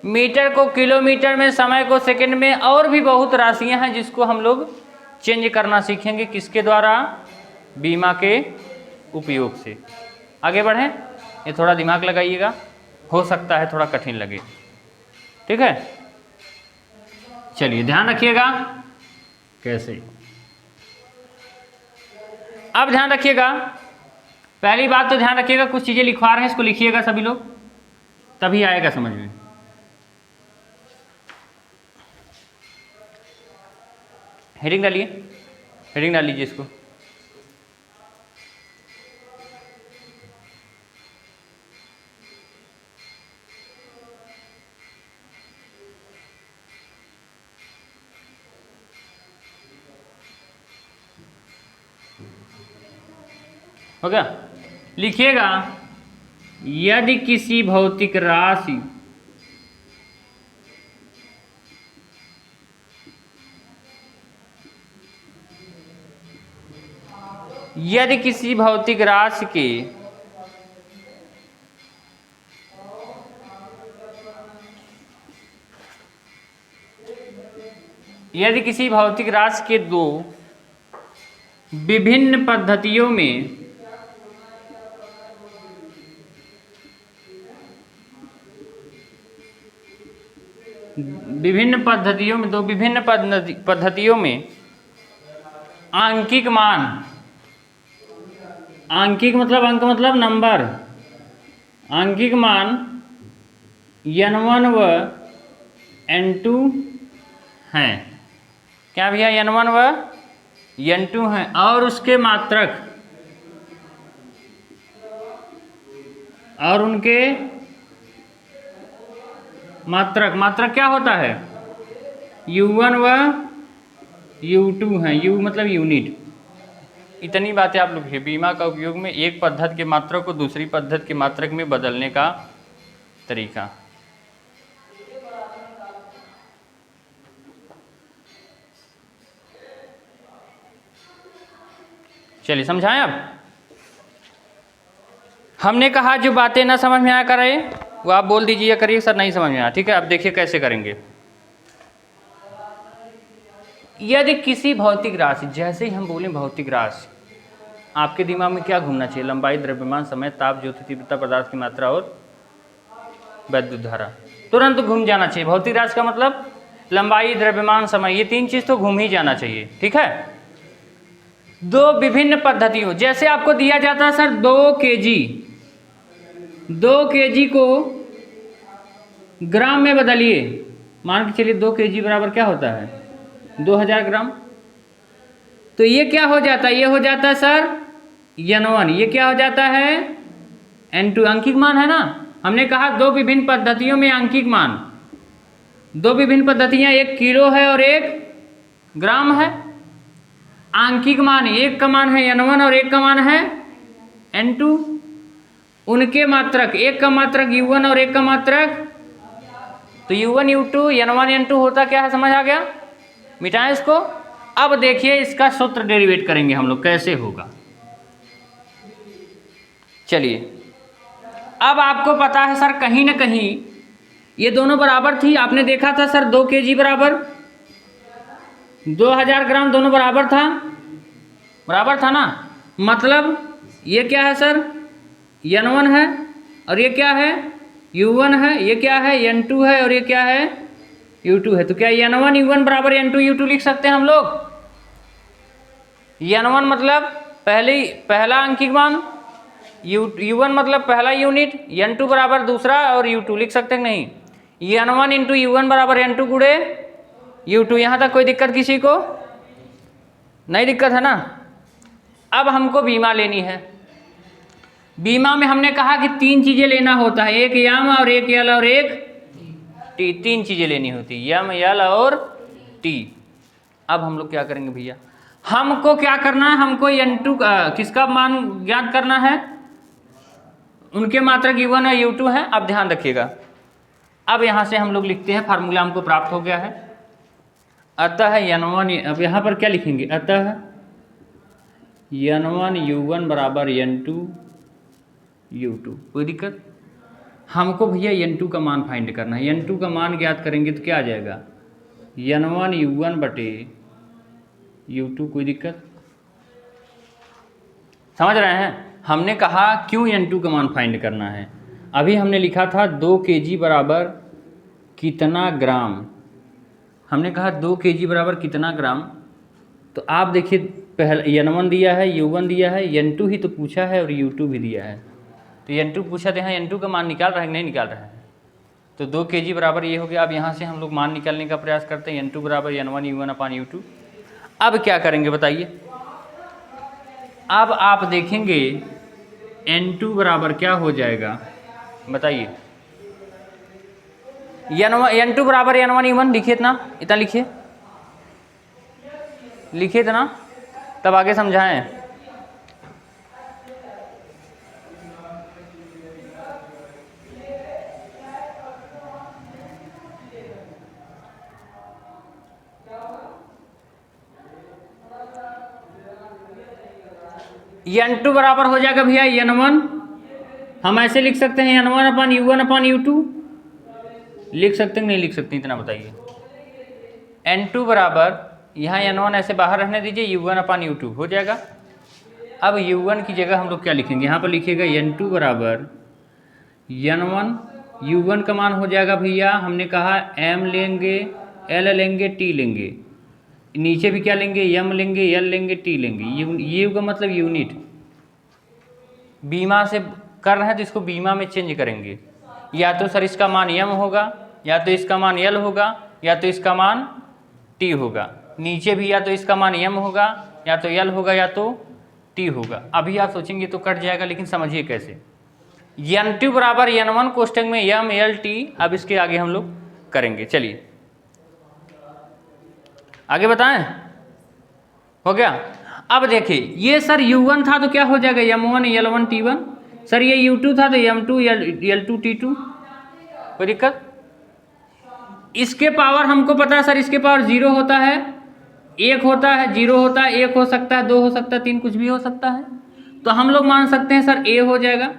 A: मीटर को किलोमीटर में, समय को सेकंड में, और भी बहुत राशियां हैं जिसको हम लोग चेंज करना सीखेंगे, किसके द्वारा, बीमा के उपयोग से। आगे बढ़ें, ये थोड़ा दिमाग लगाइएगा, हो सकता है थोड़ा कठिन लगे, ठीक है। चलिए ध्यान रखिएगा कैसे। अब ध्यान रखिएगा, पहली बात तो ध्यान रखिएगा, कुछ चीजें लिखवा रहे हैं इसको लिखिएगा सभी लोग, तभी आएगा समझ में। हेडिंग डालिए, हेडिंग डाल लीजिए इसको। हो गया, लिखिएगा, यदि किसी भौतिक राशि यदि किसी भौतिक राशि के दो विभिन्न पद्धतियों में दो विभिन्न पद्धतियों में आंकिक मान, आंकिक मतलब अंक मतलब नंबर, आंकिक मान n1 व n2 हैं। क्या भैया? n1 व n2 हैं और उसके मात्रक और उनके मात्रक क्या होता है? u1 व u2 हैं। u मतलब यूनिट। इतनी बातें आप लोग लिखिए। बीमा का उपयोग में एक पद्धति के मात्रक को दूसरी पद्धति के मात्रक में बदलने का तरीका। चलिए समझाएं। अब हमने कहा जो बातें ना समझ में आया करे वो आप बोल दीजिए करिए सर नहीं समझ में आया। ठीक है, अब देखिए कैसे करेंगे। यदि किसी भौतिक राशि, जैसे ही हम बोलें भौतिक राशि, आपके दिमाग में क्या घूमना चाहिए? लंबाई, द्रव्यमान, समय, ताप, ज्योति तीव्रता, पदार्थ की मात्रा और वैद्युत धारा। तुरंत घूम जाना चाहिए। भौतिक राशि का मतलब लंबाई, द्रव्यमान, समय, ये तीन चीज तो घूम ही जाना चाहिए। ठीक है। दो विभिन्न पद्धतियों, जैसे आपको दिया जाता है सर 2 kg को ग्राम में बदलिए। मान के चलिए 2 kg बराबर क्या होता है? 2000 ग्राम। तो ये क्या हो जाता है? ये हो जाता है सर n1। ये क्या हो जाता है? n2। अंकिक मान है ना। हमने कहा दो विभिन्न पद्धतियों में अंकिक मान, दो विभिन्न पद्धतियां, एक किलो है और एक ग्राम है। आंकिक मान, एक का मान है n1 और एक का मान है n2। उनके मात्रक, एक का मात्रक u1 और एक का मात्रक, तो u1 u2 n1 n2 होता क्या है? समझ आ गया? मिटाएं इसको। अब देखिए इसका सूत्र डेरिवेट करेंगे हम लोग, कैसे होगा। चलिए, अब आपको पता है सर कहीं ना कहीं ये दोनों बराबर थी। आपने देखा था सर 2 kg बराबर 2000 ग्राम, दोनों बराबर था ना। मतलब ये क्या है सर? n1 है और ये क्या है? u1 है। ये क्या है? n2 है और ये क्या है? u2 है। तो क्या n1 u1 बराबर n2 u2 लिख सकते हैं हम लोग? n1 मतलब पहला अंकिक मान, u1 मतलब पहला यूनिट, n2 बराबर दूसरा और u2 लिख सकते हैं नहीं? n1 इंटू u1 बराबर n2 गुणे u2। यहाँ तक कोई दिक्कत किसी को? नहीं दिक्कत है ना। अब हमको बीमा लेनी है। बीमा में हमने कहा कि 3 चीजें लेना होता है, एक यम और एक यल और एक टी। 3 चीजें लेनी होती है, यम, यल और टी। अब हम लोग क्या करेंगे भैया? हमको क्या करना है? हमको n2 किसका मान ज्ञात करना है? उनके मात्रक u1 और u2 है। अब ध्यान रखिएगा, अब यहां से हम लोग लिखते हैं, फार्मूला हमको प्राप्त हो गया है। अतः n1, अब यहाँ पर क्या लिखेंगे? अतः n1 u1 बराबर n2 u2। कोई दिक्कत? हमको भैया n2 का मान फाइंड करना है। n2 का मान ज्ञात करेंगे तो क्या आ जाएगा? n1 u1 बटे u2। कोई दिक्कत? समझ रहे हैं? हमने कहा क्यों n2 का मान फाइंड करना है। अभी हमने लिखा था 2 kg बराबर कितना ग्राम। हमने कहा 2 kg बराबर कितना ग्राम। तो आप देखिए, पहले n1 दिया है, u1 दिया है, n2 ही तो पूछा है और u2 भी दिया है। तो n2 पूछा तो यहाँ n2 का मान निकाल रहा है कि नहीं निकाल रहा है? तो 2 kg बराबर ये हो गया। अब यहाँ से हम लोग मान निकालने का प्रयास करते हैं। n2 बराबर n1 u1 अपान u2। अब क्या करेंगे बताइए? अब आप देखेंगे n2 बराबर क्या हो जाएगा बताइए? n2 बराबर n1 u1 लिखिए, इतना लिखिए इतना, तब आगे समझाएं। n2 बराबर हो जाएगा भैया n1, हम ऐसे लिख सकते हैं n1 अपन u1 अपन u2, लिख सकते हैं नहीं लिख सकते, इतना बताइए। n2 बराबर यहाँ n1 ऐसे बाहर रहने दीजिए, u1 अपन u2 हो जाएगा। अब u1 की जगह हम लोग क्या लिखेंगे, यहाँ पर लिखिएगा n2 बराबर n1, u1 का मान हो जाएगा भैया, हमने कहा m लेंगे, l लेंगे, t लेंगे, नीचे भी क्या लेंगे, m लेंगे, l लेंगे, t लेंगे, ये का मतलब यूनिट। बीमा से कर रहे हैं तो इसको बीमा में चेंज करेंगे, या तो सर इसका मान m होगा, या तो इसका मान l होगा, या तो इसका मान t होगा। नीचे भी या तो इसका मान m होगा, या तो l होगा, या तो t होगा। अभी आप सोचेंगे तो कट जाएगा, लेकिन समझिए कैसे। n2 बराबर n1 कोष्टक में m l t, अब इसके आगे हम लोग करेंगे। चलिए आगे बताएं, हो गया। अब देखिए ये सर u1 था तो क्या हो जाएगा m1 l1 t1, सर ये u2 था तो m2 l2 t2, कोई दिक्कत। इसके पावर हमको पता है सर, इसके पावर 0 होता है, 1 होता है, 0 होता है, 1 हो सकता है, 2 हो सकता है, 3 कुछ भी हो सकता है। तो हम लोग मान सकते हैं सर a हो जाएगा,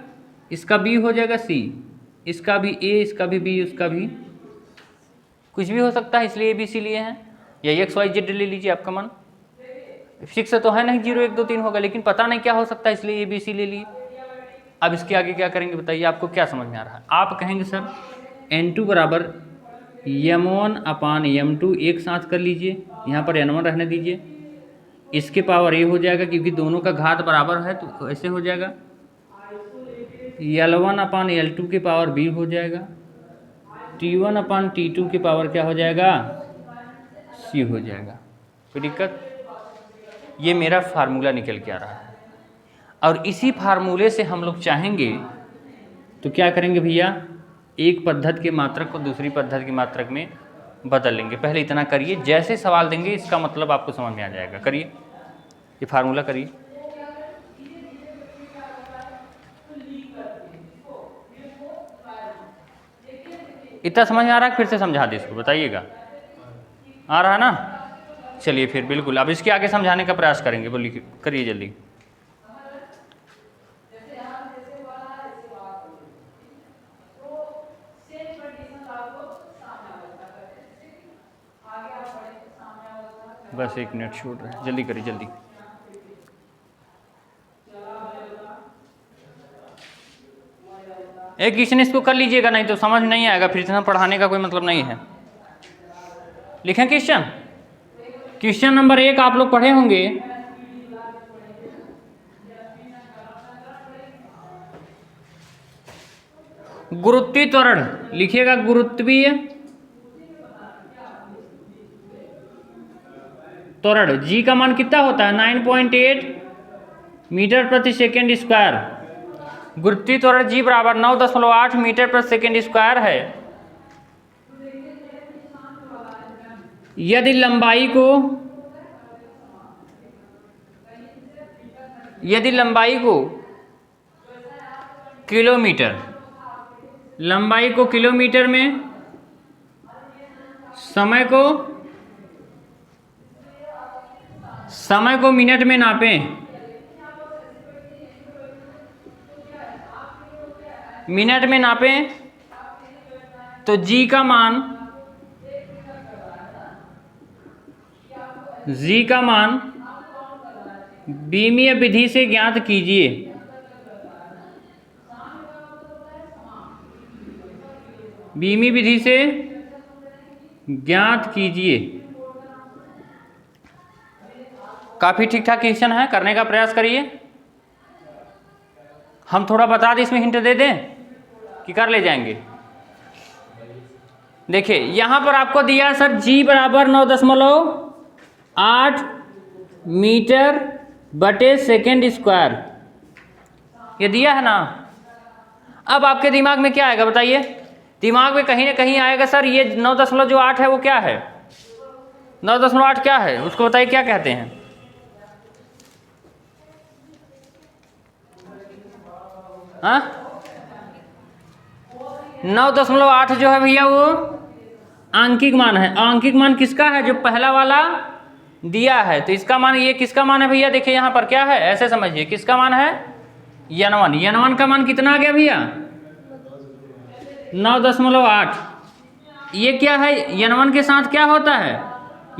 A: इसका b हो जाएगा c, इसका भी a, इसका भी b, उसका भी कुछ भी हो सकता है, इसलिए a b c लिए हैं। या x y z ले लीजिए, आपका मन फिक्स तो है नहीं, 0 1 2 3 होगा, लेकिन पता नहीं क्या हो सकता है, इसलिए a b c ले लिए। अब इसके आगे क्या करेंगे बताइए, आपको क्या समझ में आ रहा है। आप कहेंगे सर n2 बराबर m1 अपान m2 एक साथ कर लीजिए, यहाँ पर n1 रहने दीजिए, इसके पावर a हो जाएगा क्योंकि दोनों का घात बराबर है तो ऐसे हो जाएगा, l1 अपान l2 के पावर b हो जाएगा, t1 अपान t2 के पावर क्या हो जाएगा, c हो जाएगा। कोई दिक्कत। ये मेरा फार्मूला निकल के आ रहा है, और इसी फार्मूले से हम लोग चाहेंगे तो क्या करेंगे भैया, एक पद्धति के मात्रक को दूसरी पद्धति की मात्रक में बदल लेंगे। पहले इतना करिए, जैसे सवाल देंगे इसका मतलब आपको समझ में आ जाएगा। करिए ये फार्मूला करिए। इतना समझ में आ रहा है, फिर से समझा दे इसको, बताइएगा आ रहा है ना। चलिए फिर बिल्कुल, अब इसके आगे समझाने का प्रयास करेंगे। बोलिए, करिए जल्दी। बस 1 मिनट छूट रहा है, जल्दी करिए जल्दी। एक क्वेश्चन इसको कर लीजिएगा, नहीं तो समझ नहीं आएगा, फिर इतना पढ़ाने का कोई मतलब नहीं है। लिखें क्वेश्चन, क्वेश्चन नंबर 1 आप लोग पढ़े होंगे। गुरुत्वीय त्वरण लिखिएगा, गुरुत्वीय त्वरण g का मान कितना होता है, 9.8 मीटर प्रति सेकेंड स्क्वायर। गुरुत्वीय त्वरण g बराबर 9.8 मीटर प्रति सेकेंड स्क्वायर है। यदि लंबाई को किलोमीटर में, समय को मिनट में नापें, तो g का मान बीमीय विधि से ज्ञात कीजिए। बीमी विधि से ज्ञात कीजिए। काफ़ी ठीक ठाक क्वेश्चन है, करने का प्रयास करिए। हम थोड़ा बता दें, इसमें हिंट दे दें कि कर ले जाएंगे। देखिए यहाँ पर आपको दिया सर g बराबर 9.8 मीटर बटे सेकेंड स्क्वायर, ये दिया है ना। अब आपके दिमाग में क्या आएगा बताइए, दिमाग में कहीं ना कहीं आएगा सर ये 9.8 है, वो क्या है, 9.8 क्या है, उसको बताइए क्या कहते हैं। हाँ 9.8 जो है भैया वो आंकिक मान है। आंकिक मान किसका है, जो पहला वाला दिया है, तो इसका मान, ये किसका मान है भैया, देखिए यहाँ पर क्या है, ऐसे समझिए किसका मान है, n1। n1 का मान कितना आ गया भैया, 9.8। ये क्या है, n1 के साथ क्या होता है,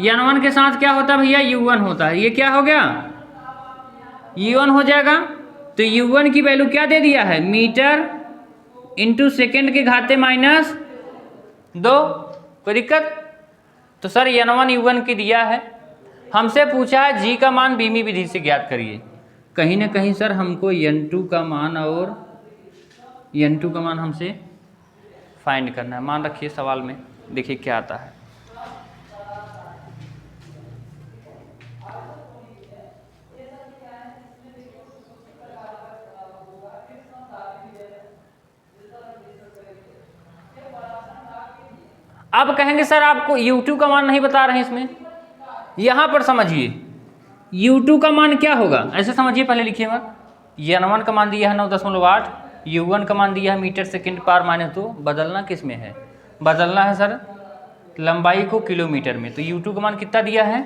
A: n1 के साथ क्या होता है भैया, u1 होता है। ये क्या हो गया, u1 हो जाएगा। तो u1 की वैल्यू क्या दे दिया है, मीटर इंटू सेकेंड के घाते -2। कोई दिक्कत। तो सर n1 u1 की दिया है, हमसे पूछा है g का मान बीमी विधि से ज्ञात करिए। कहीं ना कहीं सर हमको n2 का मान और n2 का मान हमसे फाइंड करना है। मान रखिए सवाल में, देखिए क्या आता है। अब कहेंगे सर आपको u2 का मान नहीं बता रहे हैं इसमें, यहां पर समझिए u2 का मान क्या होगा, ऐसे समझिए, पहले लिखिए मत। n1 का मान दिया है 9.8, u1 का मान दिया है मीटर सेकेंड पावर -2। बदलना किस में है, बदलना है सर लंबाई को किलोमीटर में। तो u2 का मान कितना दिया है,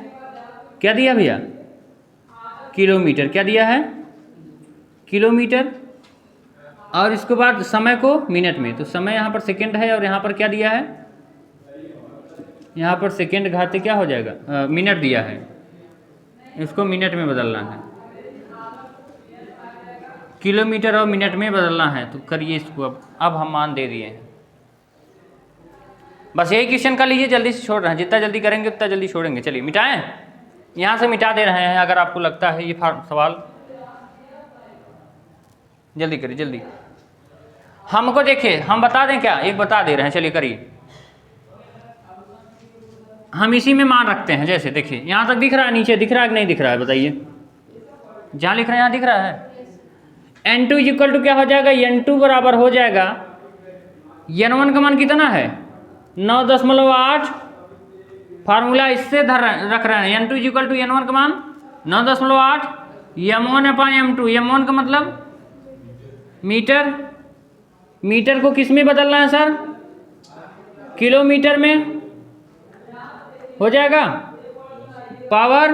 A: क्या दिया भैया, किलोमीटर। क्या दिया है, किलोमीटर। और इसके बाद समय को मिनट में, तो समय यहाँ पर सेकेंड है और यहाँ पर क्या दिया है, यहाँ पर सेकेंड घाते क्या हो जाएगा, मिनट दिया है, इसको मिनट में बदलना है, किलोमीटर और मिनट में बदलना है। तो करिए इसको। अब हम मान दे दिए हैं, बस यही क्वेश्चन कर लीजिए, जल्दी से छोड़ रहे हैं, जितना जल्दी करेंगे उतना जल्दी छोड़ेंगे। चलिए मिटाएं, यहाँ से मिटा दे रहे हैं अगर आपको लगता है ये सवाल, जल्दी करिए जल्दी। हमको देखिए, हम बता दें क्या, एक बता दे रहे हैं, चलिए करिए। हम इसी में मान रखते हैं, जैसे देखिए यहाँ तक दिख रहा है, नीचे दिख रहा है कि नहीं दिख रहा है, बताइए। जहाँ लिख रहे हैं यहाँ दिख रहा है। n2 इक्वल टू क्या हो जाएगा, n2 बराबर हो जाएगा, n1 का मान कितना है 9.8, फार्मूला इससे रख रहे हैं। n2 इक्वल टू n1 का मान 9.8, m1/m2, m1 का मतलब मीटर, मीटर को किस में बदलना है सर, किलोमीटर में हो जाएगा, पावर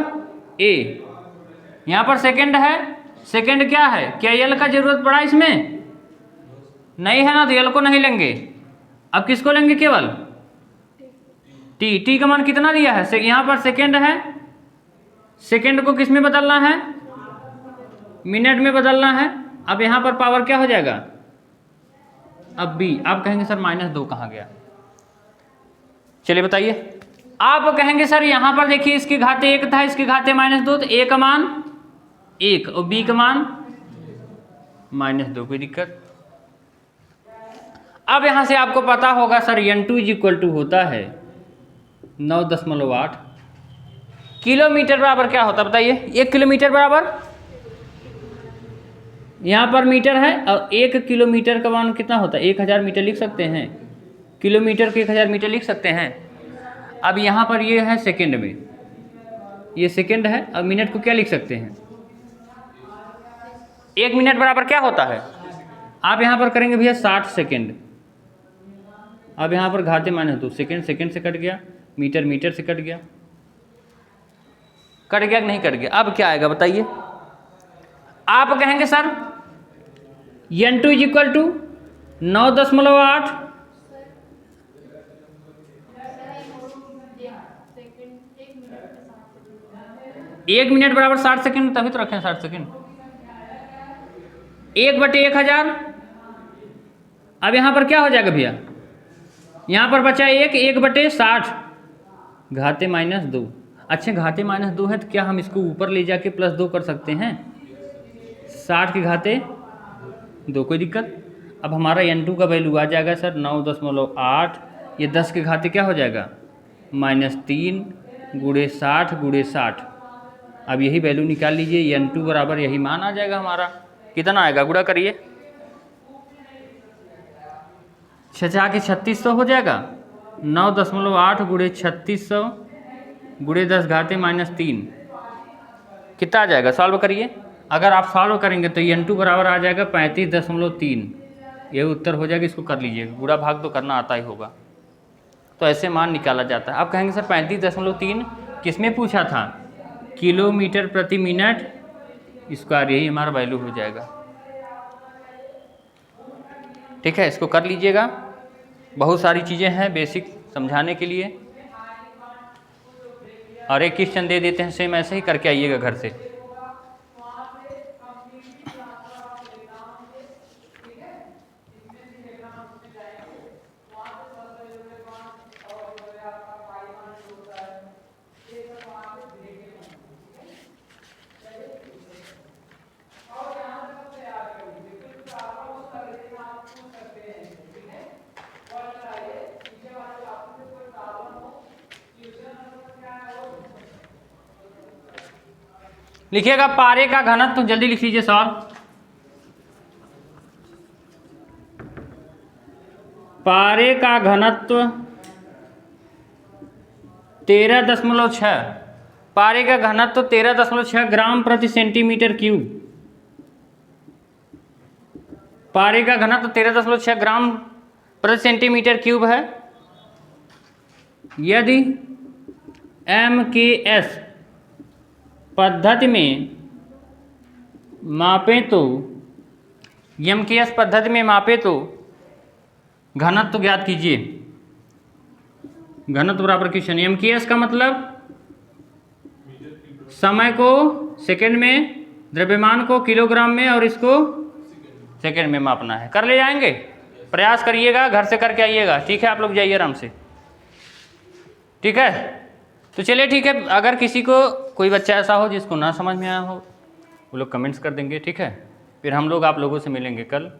A: a। यहाँ पर सेकंड है, सेकंड क्या है, क्या एल का जरूरत पड़ा इसमें, नहीं है ना, तो एल को नहीं लेंगे। अब किसको लेंगे, केवल टी। टी का मान कितना दिया है, यहाँ पर सेकंड है, सेकंड को किस में बदलना है, मिनट में बदलना है। अब यहाँ पर पावर क्या हो जाएगा, अब बी। आप कहेंगे सर -2 कहाँ गया, चलिए बताइए। आप कहेंगे सर यहाँ पर देखिए इसके घाते 1 था, इसके घाते -2, तो ए का मान 1 और बी का मान -2। कोई दिक्कत। अब यहाँ से आपको पता होगा सर n2 इक्वल टू होता है 9.8। किलोमीटर बराबर क्या होता है बताइए, 1 किलोमीटर बराबर, यहाँ पर मीटर है और 1 किलोमीटर का मान कितना होता है, 1000 मीटर लिख सकते हैं, किलोमीटर को 1000 मीटर लिख सकते हैं। अब यहाँ पर ये है सेकंड में, ये सेकंड है, अब मिनट को क्या लिख सकते हैं, 1 मिनट बराबर क्या होता है, आप यहाँ पर करेंगे भैया 60 सेकंड। अब यहाँ पर घाते -2, सेकंड सेकंड से कट गया, मीटर मीटर से कट गया, कट गया कि नहीं कट गया। अब क्या आएगा बताइए। आप कहेंगे सर n2 इक्वल टू 9.8, एक मिनट बराबर 60 सेकंड, तभी तो रखें 60 सेकंड, 1/1000। अब यहाँ पर क्या हो जाएगा भैया, यहाँ पर बचा 1/60, घाते -2। अच्छा घाते -2 है तो क्या हम इसको ऊपर ले जाके +2 कर सकते हैं, 60 के घाते 2, कोई दिक्कत। अब हमारा n2 का वैल्यू आ जाएगा सर 9.8, ये 10 के घाते क्या हो जाएगा -3 × 60 × 60। अब यही वैल्यू निकाल लीजिए, n2 बराबर यही मान आ जाएगा हमारा। कितना आएगा, गुणा करिए, 6 के 3600 हो जाएगा, 9.8 × 3600 × 10 घाते -3, कितना आ जाएगा, सॉल्व करिए। अगर आप सॉल्व करेंगे तो n2 बराबर आ जाएगा 35.3, ये उत्तर हो जाएगा। इसको कर लीजिए, गुणा भाग तो करना आता ही होगा, तो ऐसे मान निकाला जाता है। आप कहेंगे सर 35.3 किस में पूछा था, किलोमीटर प्रति मिनट स्क्वायर, यही हमारा वैल्यू हो जाएगा। ठीक है, इसको कर लीजिएगा। बहुत सारी चीज़ें हैं बेसिक समझाने के लिए, और एक क्वेश्चन दे देते हैं सेम ऐसे ही करके आइएगा घर से। लिखिएगा पारे का घनत्व, तो जल्दी लिख लीजिए सवाल। पारे का घनत्व 13.6, पारे का घनत्व 13.6 ग्राम प्रति सेंटीमीटर क्यूब। पारे का घनत्व 13.6 ग्राम प्रति सेंटीमीटर क्यूब है। यदि MKS पद्धति में मापें तो, MKS पद्धति में मापें तो घनत्व ज्ञात कीजिए। घनत्व बराबर क्वेश्चन, MKS का मतलब समय को सेकंड में, द्रव्यमान को किलोग्राम में, और इसको सेकंड में मापना है। कर ले जाएंगे, प्रयास करिएगा, घर से करके आइएगा। ठीक है, आप लोग जाइए आराम से। ठीक है, तो चलिए ठीक है। अगर किसी को कोई बच्चा ऐसा हो जिसको ना समझ में आया हो, वो लोग कमेंट्स कर देंगे। ठीक है, फिर हम लोग आप लोगों से मिलेंगे कल।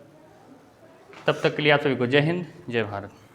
A: तब तक के लिए आप सभी को जय हिंद, जय भारत।